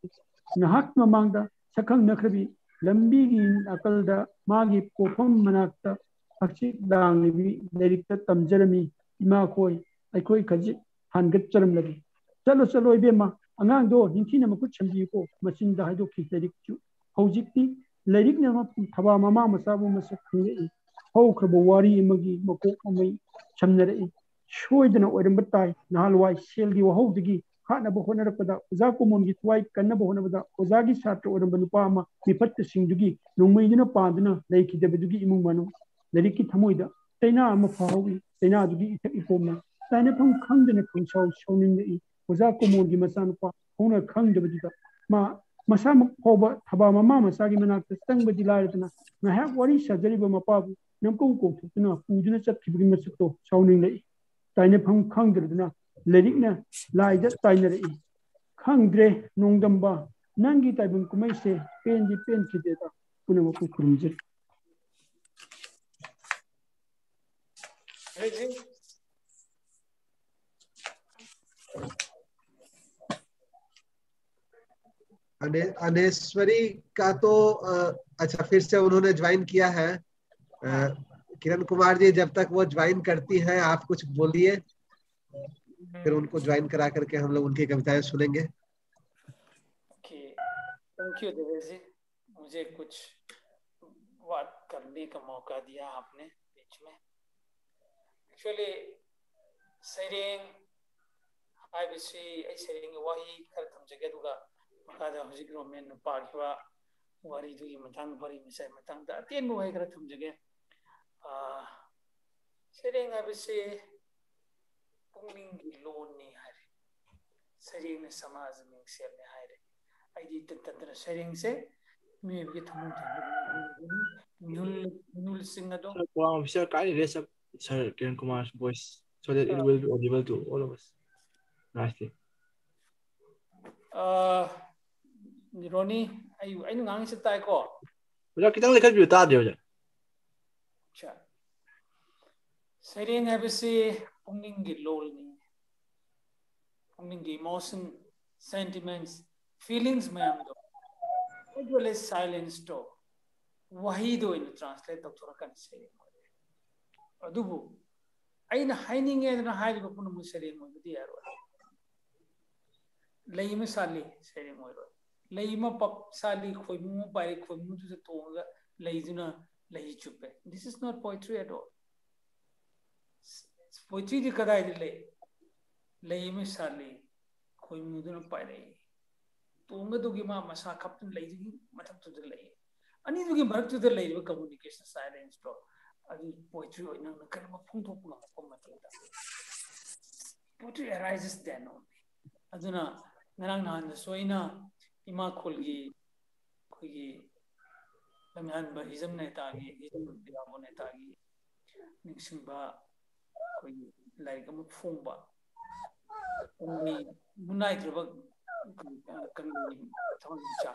nahak mamangda sakhang nakhrabi lambi gi akalda magi pofam manakta akchi dangni lerikta tamjarami ima khoi aikoi khaji hangat charam lagi chalo ibema angang do hinthina makut chambi ko machinda haido ki lerik chu haujikti lerik na thaba mama masabu masak khungi hau khabo wari imagi makok amai chamnare shoidana oiramba tai nahalwai selgi wahodigi khana bo honarapada oja komongi twai kanna bo honabada ojagi satra oiramba nupa ama mipatta singdugi nongmaidina paduna leikhidabedugi imung manu leriki thamoida taina ama fahogi taina dugi ithak ipomna taina phang khangdana khangsaw shawningi oja komongi masanupa hona khangdabeduga masa makhoba thaba mama masagi manakta tangbadi lairatana ngahak wari sajariba mapabu namkong kokthukna puduna chatkibigi masukto shawningi taina phang khangdraduna lerikna laida tainare khangdre nongdamba nangi taibun kumaise pendi pen khideda punamaku kurumje अनेश्वरी का तो अच्छा फिर से उन्होंने join किया है। किरण कुमार जी, जब तक वो ज्वाइन करती हैं आप कुछ बोलिए, फिर उनको ज्वाइन करा करके हम लोग उनकी कविताएं सुनेंगे। थैंक यू देवेश जी, मुझे कुछ बात करने का मौका दिया आपने बीच में। एक्चुअली सैरेंग हाइबसी आई सैरेंग वही खर थमजगे दुगा मखादा हजिक रोमेन पाखिवा वारी दुगी मतंग बरी मिसाई मतंग दा तेन मो है खर थमजगे। सैरेंग हाइबसी पुंगलिंग की लोन नि हारे, सैरेंग ने समाज में सेल ने हारे। आईडी तंत्र सैरेंग से मैं भी थमु नुल सिंह दो। Sir, kindly raise up Sir Kiran Kumar's voice so that it will be audible to all of us. Nicely. Ronnie, I know ngang sit tai ko. Wala kitang lekat biyo ta diyo. Cha. Sairing habisi pungning gi lol ni. Pungning gi emotion, sentiments, feelings mayam do. As well as silence to. Wahi do in translate to thora kan sairing. Adubu. Aina hiding e na hide ko puno mo sairing mo di yaro. Lay me sali sairing mo ro. Lay ma pap sali khoi mu pai khoi mu tu to ga lay juna lay chupe. This is not poetry at all. Poetry di kadai di lay me sali khoi mu tu na pai lay. To nga do gi ma masa kap tu lay gi matak tu lay. Ani do gi marak tu lay ba communication silence to. Adi poetry oi nang kan ma phung thok ma ko ma ta. Poetry arises then only. Aduna ngarang nan soina ima khulgi khogi lamhan ba hizam ne tagi hizam diamo ne tagi ningsing ba khogi like am phungba only munai drba kan thong cha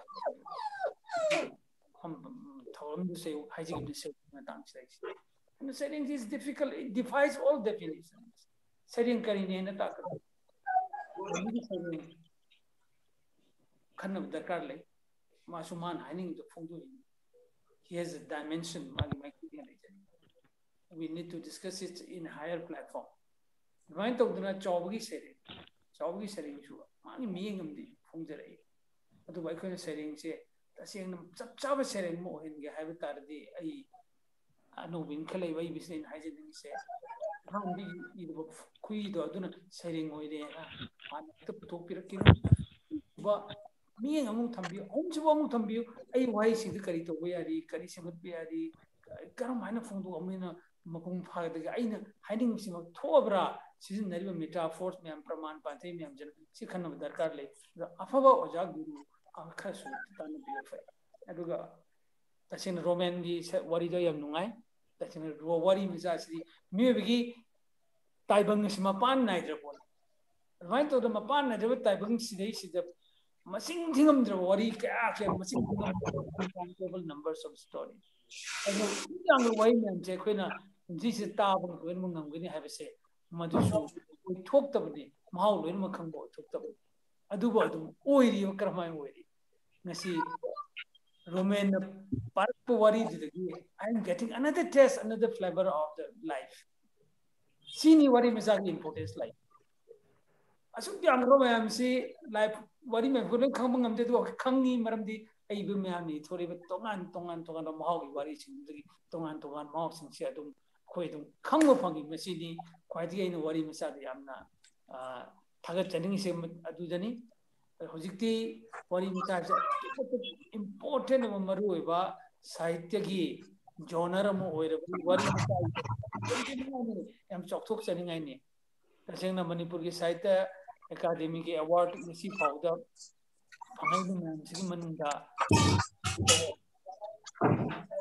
hum thom du se hygiene se na tang sai and setting is difficult, it defies all definitions. Setting karine na ta kind of darkar masuman hiding the photo. He has a dimension. We need to discuss it in a higher platform. Right of the Chawgi setting. Chawgi setting to money meaning of the Fungeray. But the Waikon setting say, the same Chava setting more in the habitat I know when Kalay babies in hygiene say. Quid or do not setting away there. But me and among Tambu, Omju Tambu, a wise in the Carito, where the Carissim would be a Caramina Fundu, Amina, Macum Pag, the Aina, hiding him of Tobra, season never metaphors, Miam Praman, Pantamiam, Chicken of the Carly, the Afava or Jagu, our castle, and we go. That's in Roman, what is I am Nungai? That's in a worry, Miss Ashley. Maybe Taibang is Mapan neither one. Right to the Mapan, never Taibang Sidesi, the Masing Tingam, the worry, Masing numbers of stories. And the young way and Jaquina, this is Tabang when we have a say, Madushu, we talked about it, Mao, when Makambo talked about it. Adubadum, Oiri, Karamai Oiri. Nasi Roman worried. I am getting another taste, another flavor of the life. Sini worry misagi importance life. Asuk di angro mayam si life worry me gulen kambang amde do kangi maramdi ay ibu mayami thori bet tongan mahagi worry sing tongan mahag sing si adum koi dum kango pangi masini kwai di ay worry misagi amna thagat janing se adudani hojikti worry misagi important maru eba sahitya ki genre mo oire worry misagi am chokthok chaning ai ni taseng na manipur ki sahitya academy ki award ngisi phauda phangai du man sigi manunda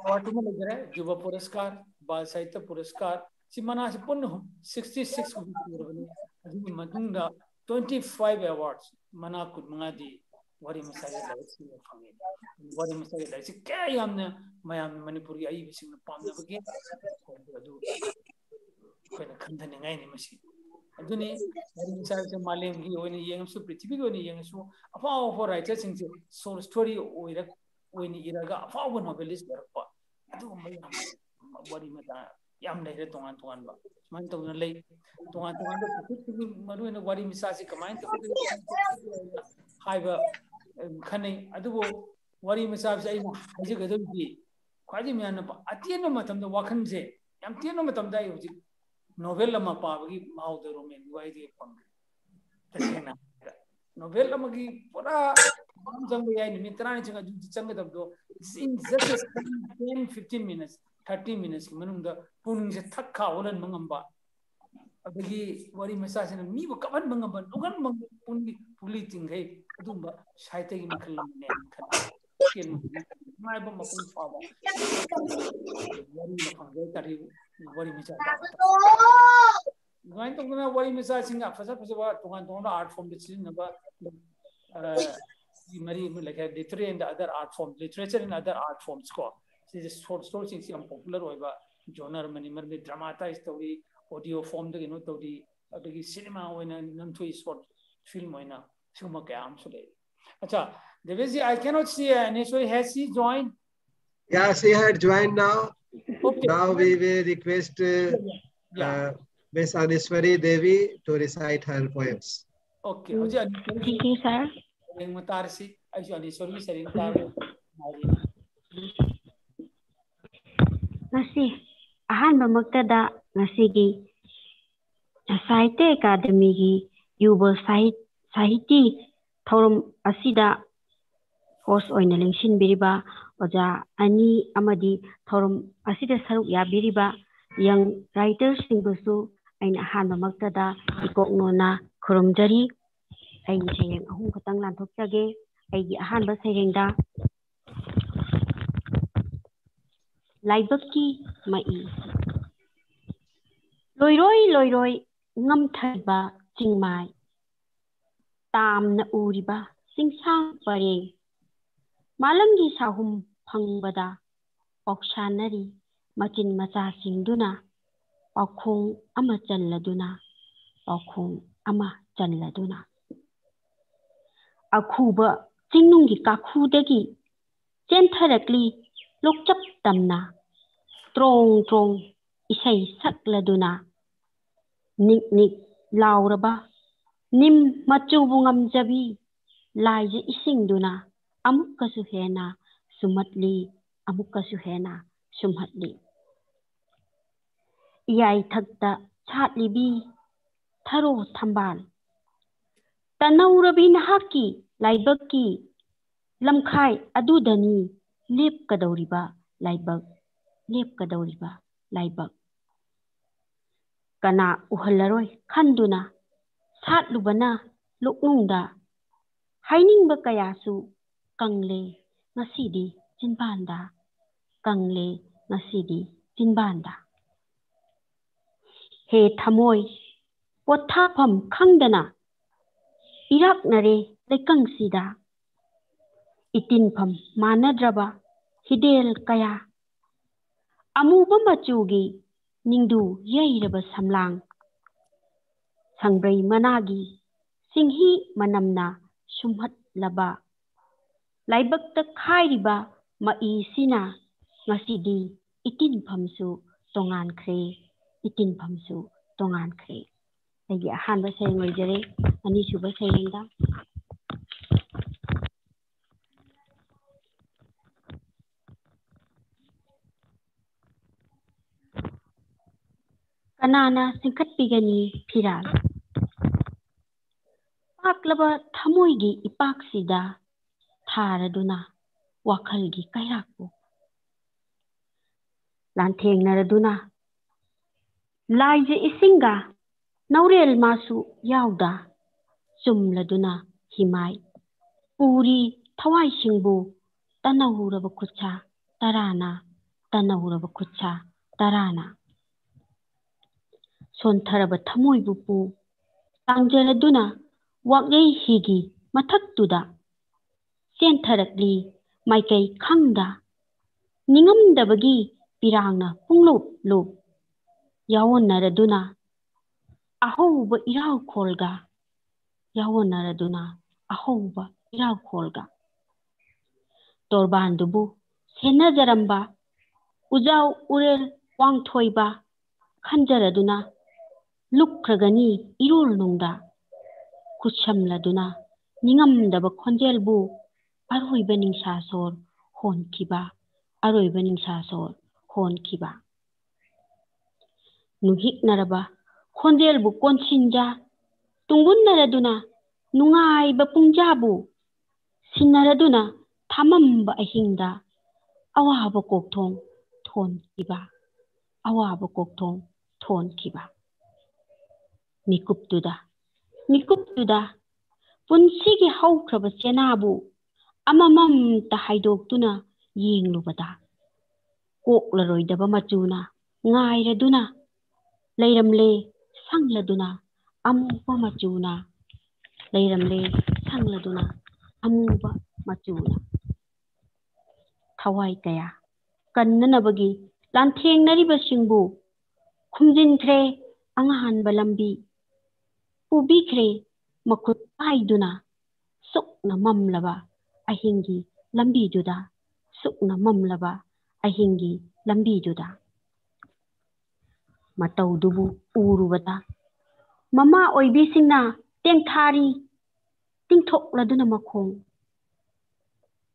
award ma legre juba puraskar bal sahitya puraskar si mana si pun 66 urbani adi matunda 25 awards mana kut mangadi wari masaya dai si phangai wari masaya dai si kya yamna mayam manipur ki ai bising pamna bagi adu ꯑꯩꯈꯣꯏꯅ ꯈꯟꯊꯅꯤꯡꯉꯥꯏꯅꯤ ꯃꯁꯤ ꯑꯗꯨꯅꯤ ꯋꯥꯔꯤ ꯃꯆꯥꯁꯦ ꯃꯥꯂꯦꯝꯒꯤ ꯑꯣꯏꯅ ꯌꯦꯡꯉꯁꯨ ꯄ꯭ꯔꯤꯊꯤꯕꯤꯒꯤ ꯑꯣꯏꯅ ꯌꯦꯡꯉꯁꯨ ꯑꯐꯥꯎ ꯑꯐꯥꯎ ꯔꯥꯏꯇꯔꯁꯤꯡꯁꯦ ꯁꯣꯔꯠ ꯁ꯭ꯇꯣꯔꯤ ꯑꯣꯏꯅ ꯏꯔꯒ ꯑꯐꯥꯎꯕ ꯅꯣꯕꯦꯂꯤꯁ ꯑꯣꯏꯔꯛꯄ ꯑꯗꯨꯒꯨꯝꯕ ꯌꯥꯝ ꯋꯥꯔꯤ ꯃꯆꯥ ꯌꯥꯝ ꯂꯩꯔꯦ ꯇꯣꯉꯥꯟ ꯇꯣꯉꯥꯟꯕ ꯁꯨꯃꯥꯏꯅ ꯇꯧꯗꯅ ꯂꯩ ꯇꯣꯉꯥꯟ ꯇꯣꯉꯥꯟꯕ ꯄꯨꯊꯣꯛꯄꯒꯤ ꯃꯔꯨꯑꯣꯏꯅ ꯋꯥꯔꯤ ꯃꯆꯥꯁꯤ ꯀꯃꯥꯏꯅ ꯇꯧꯒꯗꯒꯦ ꯍꯥꯏꯕ ꯈꯟꯅꯩ ꯑꯗꯨꯕꯨ ꯋꯥꯔꯤ ꯃꯆꯥꯁꯦ ꯑꯩꯅ ꯍꯥꯏꯖꯒꯗꯕꯗꯤ ꯈ꯭ꯋꯥꯏꯗꯒꯤ ꯃꯌꯥꯝꯅ ꯑꯇꯦꯟꯕ ꯃꯇꯝꯗ ꯋꯥꯈꯜꯁꯦ ꯌꯥꯝ ꯇꯦꯟꯕ ꯃꯇꯝꯗ ꯑꯩ ꯍꯧꯖꯤꯛ ꯅꯣꯚꯦꯜ ꯑꯃ ꯄꯥꯕꯒꯤ ꯃꯍꯥꯎꯗ ꯔꯣꯃꯦꯟꯒꯤ ꯋꯥꯔꯤꯗꯒꯤ ꯐꯪꯈ꯭ꯔꯦ तसेंगना नोवेल अमगी पूरा हम जंग याय निमित तरानी चंगा जु चंग दबदो इन जस्ट 10 15 minutes 30 minutes की मनुंग द पुनिंग से थक्का ओलन मंगंबा अबगी वरी मसा से मी बो कबन मंगंबा ओगन मंग पुनी पुली तिंगै अदुंबा साहित्य की मखल ने खन केन माय बम मपुंग फाबा वरी मफंगे तरी वरी मिचा दाबा गाइन तोंगना वरी मिचा सिंगा फसा फसा तोंगान तोंगा आर्ट फॉर्म दे सिनबा मरी like literary and other art form literature and other art forms को से शॉर्ट स्टोरी सिंग सिम पॉपुलर होइबा जॉनर मनी मरने ड्रामाटाइज तौरी ऑडियो फॉर्म दे नो तौरी अदगी सिनेमा होइना नमथुई शॉर्ट फिल्म होइना सुमा कयाम सुले अच्छा देवेजी I cannot see Aniswari has she joined? Yeah, she had joined now. Okay. Now we will request Miss Aniswari Devi to recite her poems. Okay. Thank you, sir. Ngasi ahanba maktada ngasigi Sahitya Academy gi Yuba Sahiti Thorum asida host oina lengsin biriba oja ani amadi thorum asida saruk ya biriba young writers singbusu aina ahanba maktada ikoknona khurumjari ai sayeng ahum khatang lanthokjage aigi ahanba sayengda Laibaki mai loiroi ngamthaiba chingmai tamna uriba singsang pare malangi sahum phangbada pauksanari machin macha singduna pakhong ama chanladuna akhuba chingnungi kakhudagi chentharakli lokchap tamna trong isai sakladuna nik lauraba nim machubu ngamjabi laije isingduna amukkasu hena sumhatli iyai thakta chatlibi tharo thambal tanaurabi nahaki laibaki lamkhai adudani lepkadawriba laibak kana uhallaroi khanduna satlubana luknungda hainingba kayasu kangle ngasidi jinbanda he thamoi pothafam khangdana iraknare lekangsida itinpham manadraba hidel kaya amuba machugi ningdu yairaba samlang sangbrai managi singhi manamna sumhatlaba laibakta khairiba mai sina ngasidi itinphamsu tongankre agi ahanba sayeng oijare ani suba sayengda kanana singkhatpigani phiral paklaba thamoigi ipaksida tharaduna wakhalgi kairakpu lanthengnarduna laije isinga naurel masu yauda chumladuna himai puri thawai singbu tanahuraba khutcha tarana sontharaba thamoibupu tangjaladuna wakyai higi mathaktuda chentharakli maikai khangda ningamdabagi pirangna punglup ꯌꯥꯋꯣꯟꯅꯔꯗꯨꯅ ꯑꯍꯧꯕ ꯏꯔꯥꯎꯈꯣꯜꯒ ꯌꯥꯋꯣꯟꯅꯔꯗꯨꯅ ꯑꯍꯧꯕ ꯏꯔꯥꯎꯈꯣꯜꯒ ꯇꯣꯔꯕꯥꯟꯗꯨꯕꯨ ꯁꯦꯟꯅꯖꯔꯝꯕ ꯎꯖꯥꯎ ꯎꯔꯦꯜ ꯋꯥꯡꯊꯣꯏꯕ ꯈꯟꯖꯔꯗꯨꯅ ꯂꯨꯞꯈ꯭ꯔꯒꯅꯤ ꯏꯔꯣꯜ ꯅꯨꯡꯗ ꯈꯨꯠꯁꯝꯂꯗꯨꯅ ꯅꯤꯡꯉꯝꯗꯕ ꯈꯣꯟꯖꯦꯜꯕꯨ ꯑꯔꯣꯏꯕ ꯅꯤꯡꯁꯥꯁꯣꯔ ꯍꯣꯟꯈꯤꯕ ꯑꯔꯣꯏꯕ ꯅꯤꯡꯁꯥꯁꯣꯔ ꯍꯣꯟꯈꯤꯕ ꯅꯨꯡꯍꯤꯛꯅꯔꯕ ꯈꯣꯟꯖꯦꯜꯕꯨ ꯀꯣꯟꯁꯤꯟꯖ ꯇꯨꯡꯒꯨꯟꯅꯔꯗꯨꯅ ꯅꯨꯡꯉꯥꯏꯕ ꯄꯨꯡꯖꯥꯕꯨ ꯁꯤꯟꯅꯔꯗꯨꯅ ꯊꯥꯃꯝꯕ ꯑꯍꯤꯡꯗ ꯑꯋꯥꯕ ꯀꯣꯛꯊꯣꯡ ꯊꯣꯟꯈꯤꯕ ꯑꯋꯥꯕ ꯀꯣꯛꯊꯣꯡ ꯊꯣꯟꯈꯤꯕ ꯃꯤꯀꯨꯞꯇꯨꯗ ꯄꯨꯟꯁꯤꯒꯤ ꯍꯧꯈ꯭ꯔꯕ ꯆꯦꯅꯥꯕꯨ ꯑꯃꯃꯝꯇ ꯍꯥꯏꯗꯣꯛꯇꯨꯅ ꯌꯦꯡꯂꯨꯕꯗ ꯀꯣꯛꯂꯔꯣꯏꯗꯕ ꯃꯆꯨꯅ ꯉꯥꯏꯔꯗꯨꯅ ꯂꯩꯔꯝꯂꯦ ꯁꯪꯂꯗꯨꯅ ꯑꯃꯨꯕ ꯃꯆꯨꯅ ꯂꯩꯔꯝꯂꯦ ꯁꯪꯂꯗꯨꯅ ꯑꯃꯨꯕ ꯃꯆꯨꯅ ꯊꯋꯥꯏ ꯀꯌꯥ ꯀꯟꯅꯅꯕꯒꯤ ꯂꯥꯟꯊꯦꯡꯅꯔꯤꯕꯁꯤꯡꯕꯨ ꯈꯨꯝꯖꯤꯟꯈ꯭ꯔꯦ ꯑꯉꯥꯟꯕ ꯂꯝꯕꯤ ꯄꯨꯕꯤꯈ꯭ꯔꯦ ꯃꯈꯨꯠ ꯄꯥꯏꯗꯨꯅ ꯁꯨꯛꯅ ꯃꯝꯂꯕ ꯑꯍꯤꯡꯒꯤ ꯂꯝꯕꯤꯗꯨꯗ ꯁꯨꯛꯅ ꯃꯝꯂꯕ ꯑꯍꯤꯡꯒꯤ ꯂꯝꯕꯤꯗꯨꯗ ꯃꯇꯧꯗꯨꯕꯨ ꯎꯔꯨꯕꯗ ꯃꯃꯥ ꯑꯣꯏꯕꯤꯁꯤꯡꯅ ꯇꯦꯡꯊꯥꯔꯤ ꯇꯤꯡꯊꯣꯛꯂꯗꯨꯅ ꯃꯈꯣꯡ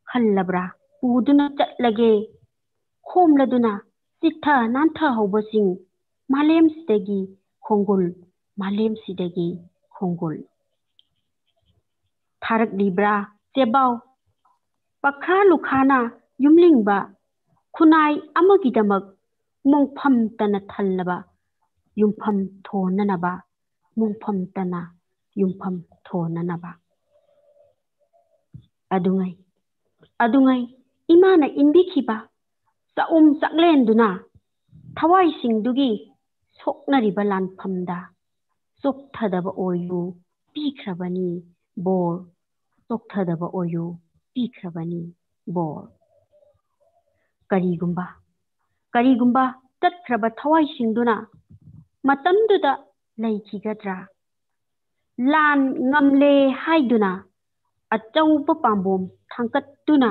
ꯈꯜꯂꯕ꯭ꯔꯥ ꯄꯨꯗꯨꯅ ꯆꯠꯂꯒꯦ ꯈꯣꯝꯂꯗꯨꯅ ꯆꯤꯠꯊ ꯅꯥꯟꯊꯍꯧꯕꯁꯤꯡ ꯃꯥꯂꯦꯝꯁꯤꯗꯒꯤ ꯈꯣꯡꯒꯨꯜ ꯊꯥꯔꯛꯂꯤꯕ꯭ꯔꯥ ꯆꯦꯕꯥꯎ ꯄꯈ꯭ꯔꯥ ꯂꯨꯈꯥꯅ ꯌꯨꯝꯂꯤꯡꯕ ꯈꯨꯟꯅꯥꯏ ꯑꯃꯒꯤꯗꯃꯛ ꯃꯣꯡꯐꯝꯇꯅ ꯊꯜꯂꯕ ꯌꯨꯝꯐꯝ ꯊꯣꯟꯅꯅꯕ ꯃꯣꯡꯐꯝꯇꯅ ꯌꯨꯝꯐꯝ ꯊꯣꯟꯅꯅꯕ ꯑꯗꯨꯉꯩ ꯏꯃꯥꯅ ꯏꯟꯕꯤꯈꯤꯕ ꯆꯥꯛꯎꯝ ꯆꯥꯛꯂꯦꯟꯗꯨꯅ ꯊꯋꯥꯏꯁꯤꯡꯗꯨꯒꯤ ꯁꯣꯛꯅꯔꯤꯕ ꯂꯥꯟꯐꯝꯗ ꯆꯣꯛꯊꯗꯕ ꯑꯣꯏꯌꯨ ꯄꯤꯈ꯭ꯔꯕꯅꯤ ꯕꯣꯔ ꯆꯣꯛꯊꯗꯕ ꯑꯣꯏꯌꯨ ꯄꯤꯈ꯭ꯔꯕꯅꯤ ꯕꯣꯔ ꯀꯔꯤꯒꯨꯝꯕ ꯆꯠꯈ꯭ꯔꯕ ꯊꯋꯥꯏꯁꯤꯡꯗꯨꯅ ꯃꯇꯝꯗꯨꯗ ꯂꯩꯈꯤꯒꯗ꯭ꯔꯥ ꯂꯥꯟ ꯉꯝꯂꯦ ꯍꯥꯏꯗꯨꯅ ꯑꯆꯧꯕ ꯄꯥꯝꯕꯣꯝ ꯊꯥꯡꯀꯠꯇꯨꯅ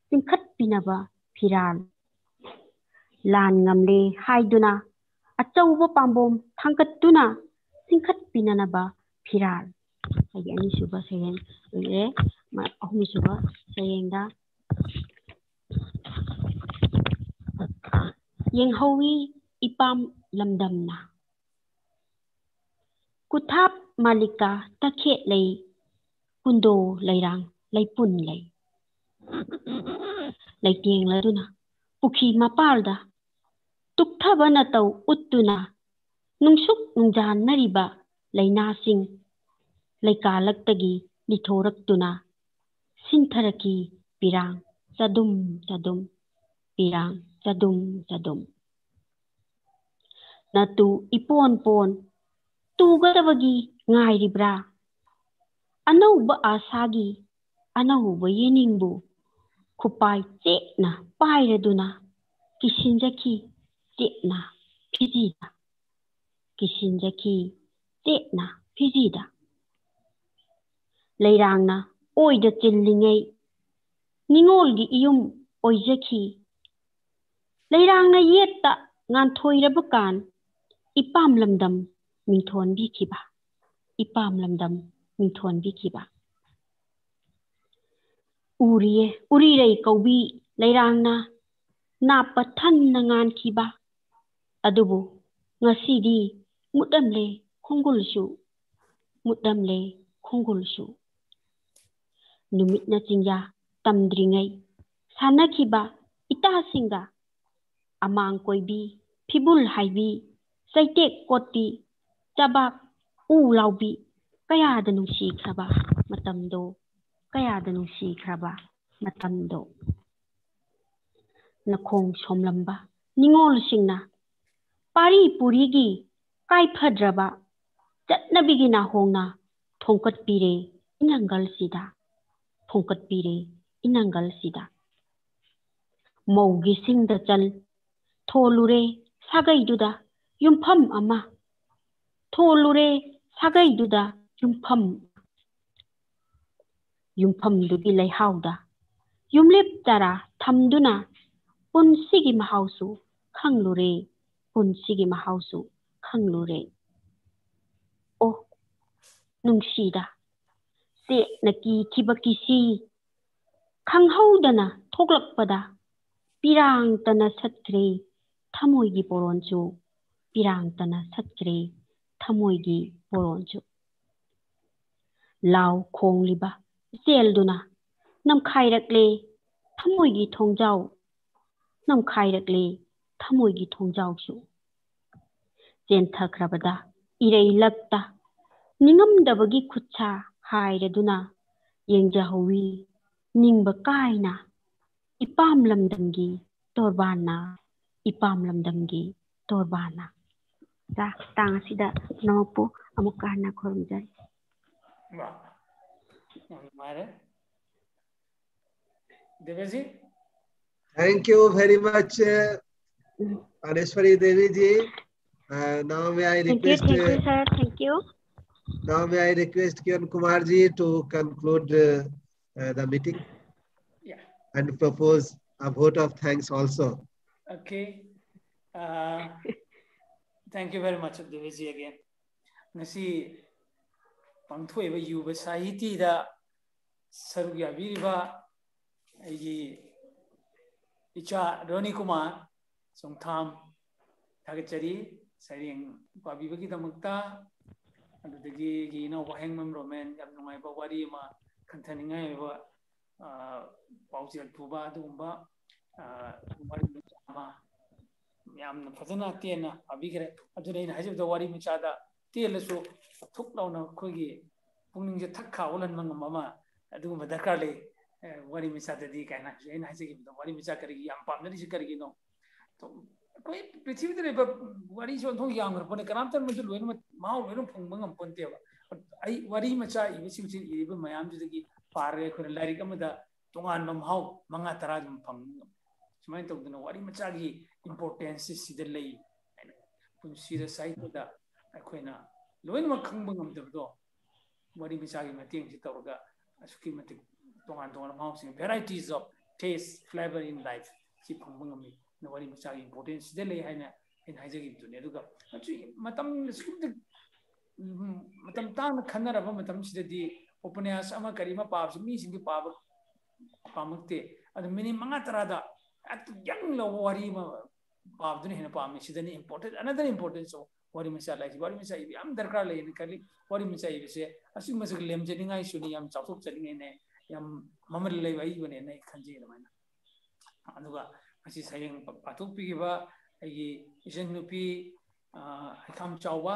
ꯆꯤꯡꯈꯠꯄꯤꯅꯕ ꯐꯤꯔꯥꯜ ꯂꯥꯟ ꯉꯝꯂꯦ ꯍꯥꯏꯗꯨꯅ ꯑꯆꯧꯕ ꯄꯥꯝꯕꯣꯝ ꯊꯥꯡꯀꯠꯇꯨꯅ ꯆꯤꯡꯈꯠꯄꯤꯅꯅꯕ ꯐꯤꯔꯥꯜ ꯑꯩꯒꯤ ꯑꯅꯤꯁꯨꯕ ꯁꯩꯔꯦꯡ ꯂꯣꯏꯔꯦ ꯑꯍꯨꯝꯁꯨꯕ ꯁꯩꯔꯦꯡꯗ ꯌꯦꯡꯍꯧꯋꯤ ꯏꯄꯥꯝ ꯂꯝꯗꯝꯅ ꯀꯨꯊꯥꯞ ꯃꯥꯂꯤꯀꯥ ꯇꯈꯦꯠ ꯂꯩ ꯀꯨꯟꯗꯣ ꯂꯩꯔꯥꯡ ꯂꯩꯄꯨꯟ ꯂꯩ ꯂꯩꯇꯦꯡꯂꯗꯨꯅ ꯄꯨꯈ꯭ꯔꯤ ꯃꯄꯥꯜꯗ ꯇꯨꯛꯊꯕ ꯅꯇꯧ ꯎꯠꯇꯨꯅ ꯅꯨꯡꯁꯨꯛ ꯅꯨꯡꯖꯥꯟꯅꯔꯤꯕ ꯂꯩꯅꯥꯁꯤꯡ ꯂꯩꯀꯥꯂꯛꯇꯒꯤ ꯂꯤꯊꯣꯔꯛꯇꯨꯅ ꯁꯤꯟꯊꯔꯛꯈꯤ ꯄꯤꯔꯥꯡ ꯆꯗꯨꯝ ꯄꯤꯔꯥꯡ ꯆꯗꯨꯝ ꯅꯇꯨ ꯏꯄꯣꯟ ꯇꯨꯒꯗꯕꯒꯤ ꯉꯥꯏꯔꯤꯕ꯭ꯔꯥ ꯑꯅꯧꯕ ꯑꯥꯁꯥꯒꯤ ꯑꯅꯧꯕ ꯌꯦꯅꯤꯡꯕꯨ ꯈꯨꯄꯥꯏ ꯆꯦꯛꯅ ꯄꯥꯏꯔꯗꯨꯅ ꯀꯤꯁꯤꯟꯖꯈꯤ ꯆꯦꯠꯅ ꯐꯤꯖꯤꯗ ꯂꯩꯔꯥꯡꯅ ꯑꯣꯏꯗ ꯆꯤꯜꯂꯤꯉꯩ ꯅꯤꯡꯉꯣꯜꯒꯤ ꯏꯌꯨꯝ ꯑꯣꯏꯖꯈꯤ ꯂꯩꯔꯥꯡꯅ ꯌꯦꯠꯇ ꯉꯥꯟꯊꯣꯏꯔꯕ ꯀꯥꯟ ꯏꯄꯥꯝ ꯂꯝꯗꯝ ꯃꯤꯡꯊꯣꯟꯕꯤꯈꯤꯕ ꯎꯔꯤꯔꯩ ꯀꯧꯕꯤ ꯂꯩꯔꯥꯡꯅ ꯅꯥꯞꯄ ꯊꯟꯅ ꯉꯥꯟꯈꯤꯕ ꯑꯗꯨꯕꯨ ꯉꯁꯤꯗꯤ ꯃꯨꯠꯂꯝꯂꯦ ꯈꯣꯡꯒꯨꯜꯁꯨ ꯅꯨꯃꯤꯠꯅ ꯆꯤꯡꯌꯥ ꯇꯝꯗ꯭ꯔꯤꯉꯩ ꯁꯥꯟꯅꯈꯤꯕ ꯏꯇꯥꯁꯤꯡꯒ ꯑꯃꯥꯡ ꯀꯣꯏꯕꯤ ꯐꯤꯕꯨꯜ ꯍꯥꯏꯕꯤ ꯆꯩꯇꯦꯛ ꯀꯣꯠꯄꯤ ꯆꯕꯥꯛ ꯎ ꯂꯥꯎꯕꯤ ꯀꯌꯥꯗ ꯅꯨꯡꯁꯤꯈ꯭ꯔꯕ ꯃꯇꯝꯗꯣ ꯅꯈꯣꯡ ꯁꯣꯝꯂꯝꯕ ꯅꯤꯡꯉꯣꯜꯁꯤꯡꯅ ꯄꯥꯔꯤ ꯄꯨꯔꯤꯒꯤ ꯀꯥꯏꯐꯗ꯭ꯔꯕ ꯆꯠꯅꯕꯤꯒꯤ ꯅꯥꯍꯣꯡꯅ ꯊꯣꯡꯀꯠꯄꯤꯔꯦ ꯏꯅꯪꯒꯜꯁꯤꯗ ꯃꯧꯒꯤ ꯁꯤꯡꯗ ꯆꯜ ꯊꯣꯜꯂꯨꯔꯦ ꯁꯥꯒꯩꯗꯨꯗ ꯌꯨꯝꯐꯝ ꯑꯃ ꯊꯣꯜꯂꯨꯔꯦ ꯁꯥꯒꯩꯗꯨꯗ ꯌꯨꯝꯐꯝꯗꯨꯒꯤ ꯂꯩꯍꯥꯎꯗ ꯌꯨꯝꯂꯦꯞ ꯇꯔꯥ ꯊꯝꯗꯨꯅ ꯄꯨꯟꯁꯤꯒꯤ ꯃꯍꯥꯎꯁꯨ ꯈꯪꯂꯨꯔꯦ ꯄꯨꯟꯁꯤꯒꯤ ꯃꯍꯥꯎꯁꯨ ꯈꯪꯂꯨꯔꯦ ꯑꯣ ꯅꯨꯡꯁꯤꯗ ꯆꯦꯠꯅ ꯀꯤꯈꯤꯕ ꯀꯤꯁꯤ ꯈꯪꯍꯧꯗꯅ ꯊꯣꯛꯂꯛꯄꯗ ꯄꯤꯔꯥꯡꯇꯅ ꯁꯠꯈ꯭ꯔꯦ ꯊꯃꯣꯏꯒꯤ ꯄꯣꯔꯣꯟꯁꯨ ꯄꯤꯔꯥꯡꯇꯅ ꯁꯠꯈ꯭ꯔꯦ ꯊꯃꯣꯏꯒꯤ ꯄꯣꯔꯣꯟꯁꯨ ꯂꯥꯎ ꯈꯣꯡꯂꯤꯕ ꯏꯆꯦꯜꯗꯨꯅ ꯅꯝꯈꯥꯏꯔꯛꯂꯦ ꯊꯃꯣꯏꯒꯤ ꯊꯣꯡꯖꯥꯎ ꯅꯝꯈꯥꯏꯔꯛꯂꯦ ꯊꯃꯣꯏꯒꯤ ꯊꯣꯡꯖꯥꯎꯁꯨ ꯆꯦꯟꯊꯈ꯭ꯔꯕꯗ ꯏꯔꯩ ꯂꯛꯇ ꯅꯤꯡꯉꯝꯗꯕꯒꯤ ꯈꯨꯠꯁꯥ ꯍꯥꯏꯔꯗꯨꯅ ꯌꯦꯡꯖꯍꯧꯋꯤ ꯅꯤꯡꯕ ꯀꯥꯏꯅ ꯏꯄꯥꯝ ꯂꯝꯗꯝꯒꯤ ꯇꯣꯔꯕꯥꯟꯅ ꯏꯄꯥꯝ ꯂꯝꯗꯝꯒꯤ ꯇꯣꯔꯕꯥꯟꯅ ꯇꯥꯡ ꯑꯁꯤꯗ ꯅꯃꯛꯄꯨ ꯑꯃꯨꯛꯀ ꯍꯟꯅ ꯈꯨꯔꯨꯝꯖꯔꯤ. Devaji? Thank you very much, Aneshwari Devi ji. Now may I request... Thank you, sir. Thank you. Now may I request Kiran Kumar ji to conclude the meeting? Yeah. And propose a vote of thanks also. Okay. Thank you very much, Devaji, again. Nasi pangthoi ba yuba sahiti da sarugya biriba ayi icha Roni Kumar songtham thagachari saring pabibagi damakta adudagi gi no wahengmam romen yam nungai ba wari ma kanthaningai ba paujel puba adumba wari ma yamna fazana tena abigre aduna hajib da wari michada telasu thuk launa khogi pungning thak khawlan mangama aduma darkar le wari michada di kaina ena hajigi da wari micha kari yam pamnari si kari no to koi prithvi de wari so thong yam gar pone kanam tan mudu loin ma loin phung mangam ponte ba ai wari micha ibi sim sim ibi mayam jigi pare khon lari kamada tongan mam hau manga tara jum phang sumain to duna wari micha gi importance sida lay punsida saitoda akoina loinmak khangba ngamdabdo wari michagi mateng si tawga asuki matik tongan tongan mausing varieties of taste flavor in life si phangba ngami na wari michagi importance sida lay haina in haijagi dune aduga achu matam skumde matam tan khanaraba matam sida di उपन्यास ama karima paabs mi singi paab pamukte adu mini manga tarada at yang lo wari ma paab dune hena paam sidani important another importance of wari misa like wari misa ibi am darkar le ne kali wari misa ibi se asu masuk lem jeni ngai suni yam chapuk chani ne yam mamal le bai bone ne khanje na mana aduga asi sayeng patuk pi ba ai isen nupi hakam chawwa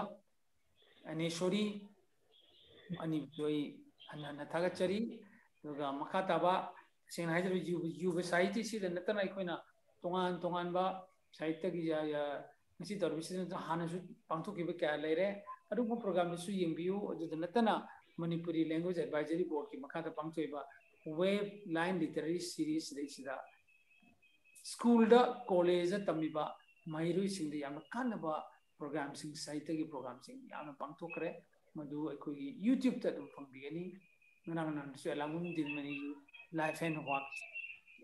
Aneshwari ani doi anna thagachari duga makhataba sing haidru yuba saiti si da natana ikoina tongan tongan ba saita gi ya ngisi dorbisi da hanasu pangthuki ba kya leire adugu program su yengbiu adu da natana Manipuri Language Advisory Board ki makhata pangthoi ba web line literary series reisida school da college da tamiba mahiru sing da yam kanaba program sing saita gi program sing yam pangthokre madu akogi YouTube ta dum phangbiani nang su alamun din mani life and work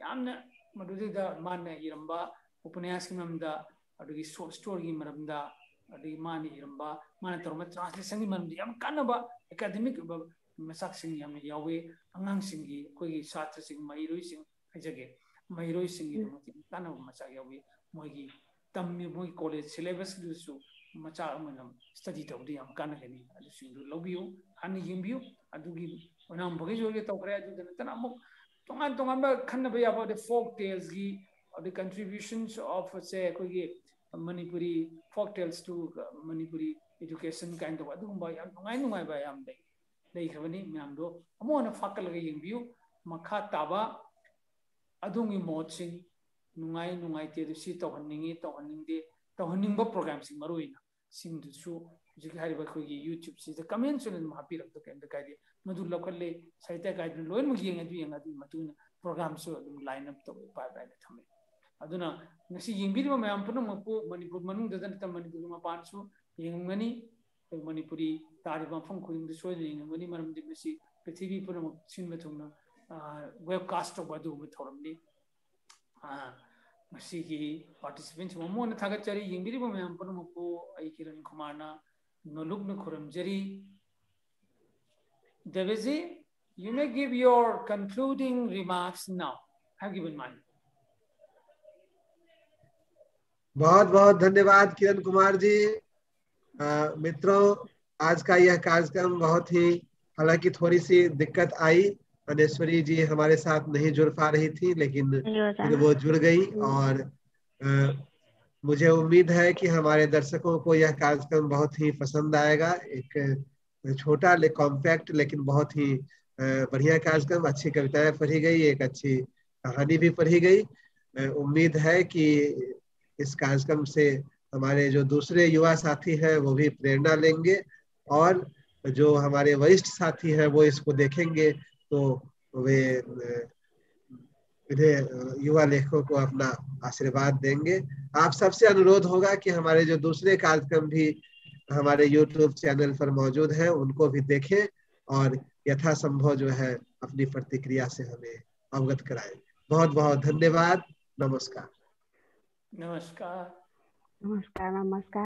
yamna madu da man iramba upanyas ki mamda adugi short story gi maramda adi mani iramba mana torma translation gi maramda yam kanaba academic masak sing yam yawe angang sing gi kogi satra sing mairoi sing hajage mairoi sing gi kanaba masak yawe mogi tammi moi college syllabus gi su macha amanam study tawdi am kana gani adu sindu lobiu han yimbiu adugi onam bagi jorge tawkre adu tan amuk tongan tongan ba khanna ba about the folk tales gi or the contributions of say kogi Manipuri folk tales to Manipuri education kind of adu ba yam nungai ba yam dei khabani myam do amona fakal ga yimbiu makha taba adungi moching nungai te du si tawhanningi tawhanningde tawhanningba program sing maruina sing du su jik hariba khogi YouTube si the comments on happy rak to ken da kai madu lokale saita kai loin mu yeng adu matuna program so line up to pa ba da thame अदुना ngasi yingbiriba mayam punampu Manipur manungda nata Manipur mapansu yingmani Manipuri tariba mafam khudingda soidna yingmani maramdi ngasi prithvi punam sinba thungna webcast tawbadu ma thoramni ngasi gi participants mamona thagachari yingbiriba mayam punampu ai Kiran Kumarna nolukna khuramjari. Devaji, you may give your concluding remarks now. Have given mine. बहुत बहुत धन्यवाद किरण कुमार जी। मित्रों, आज का यह कार्यक्रम बहुत ही, हालांकि थोड़ी सी दिक्कत आई, अनेश्वरी जी हमारे साथ नहीं जुड़ पा रही थी, लेकिन फिर वो जुड़ गई और मुझे उम्मीद है कि हमारे दर्शकों को यह कार्यक्रम बहुत ही पसंद आएगा। एक छोटा कॉम्पैक्ट लेकिन बहुत ही बढ़िया कार्यक्रम, अच्छी कविताएं पढ़ी गई, एक अच्छी कहानी भी पढ़ी गई। उम्मीद है कि इस कार्यक्रम से हमारे जो दूसरे युवा साथी हैं वो भी प्रेरणा लेंगे और जो हमारे वरिष्ठ साथी हैं वो इसको देखेंगे तो वे इन्हें युवा लेखकों को अपना आशीर्वाद देंगे। आप सबसे अनुरोध होगा कि हमारे जो दूसरे कार्यक्रम भी हमारे YouTube चैनल पर मौजूद हैं उनको भी देखें और यथासंभव जो है अपनी प्रतिक्रिया से हमें अवगत कराएं। बहुत बहुत धन्यवाद। नमस्कार। नमस्कार। नमस्कार। नमस्कार।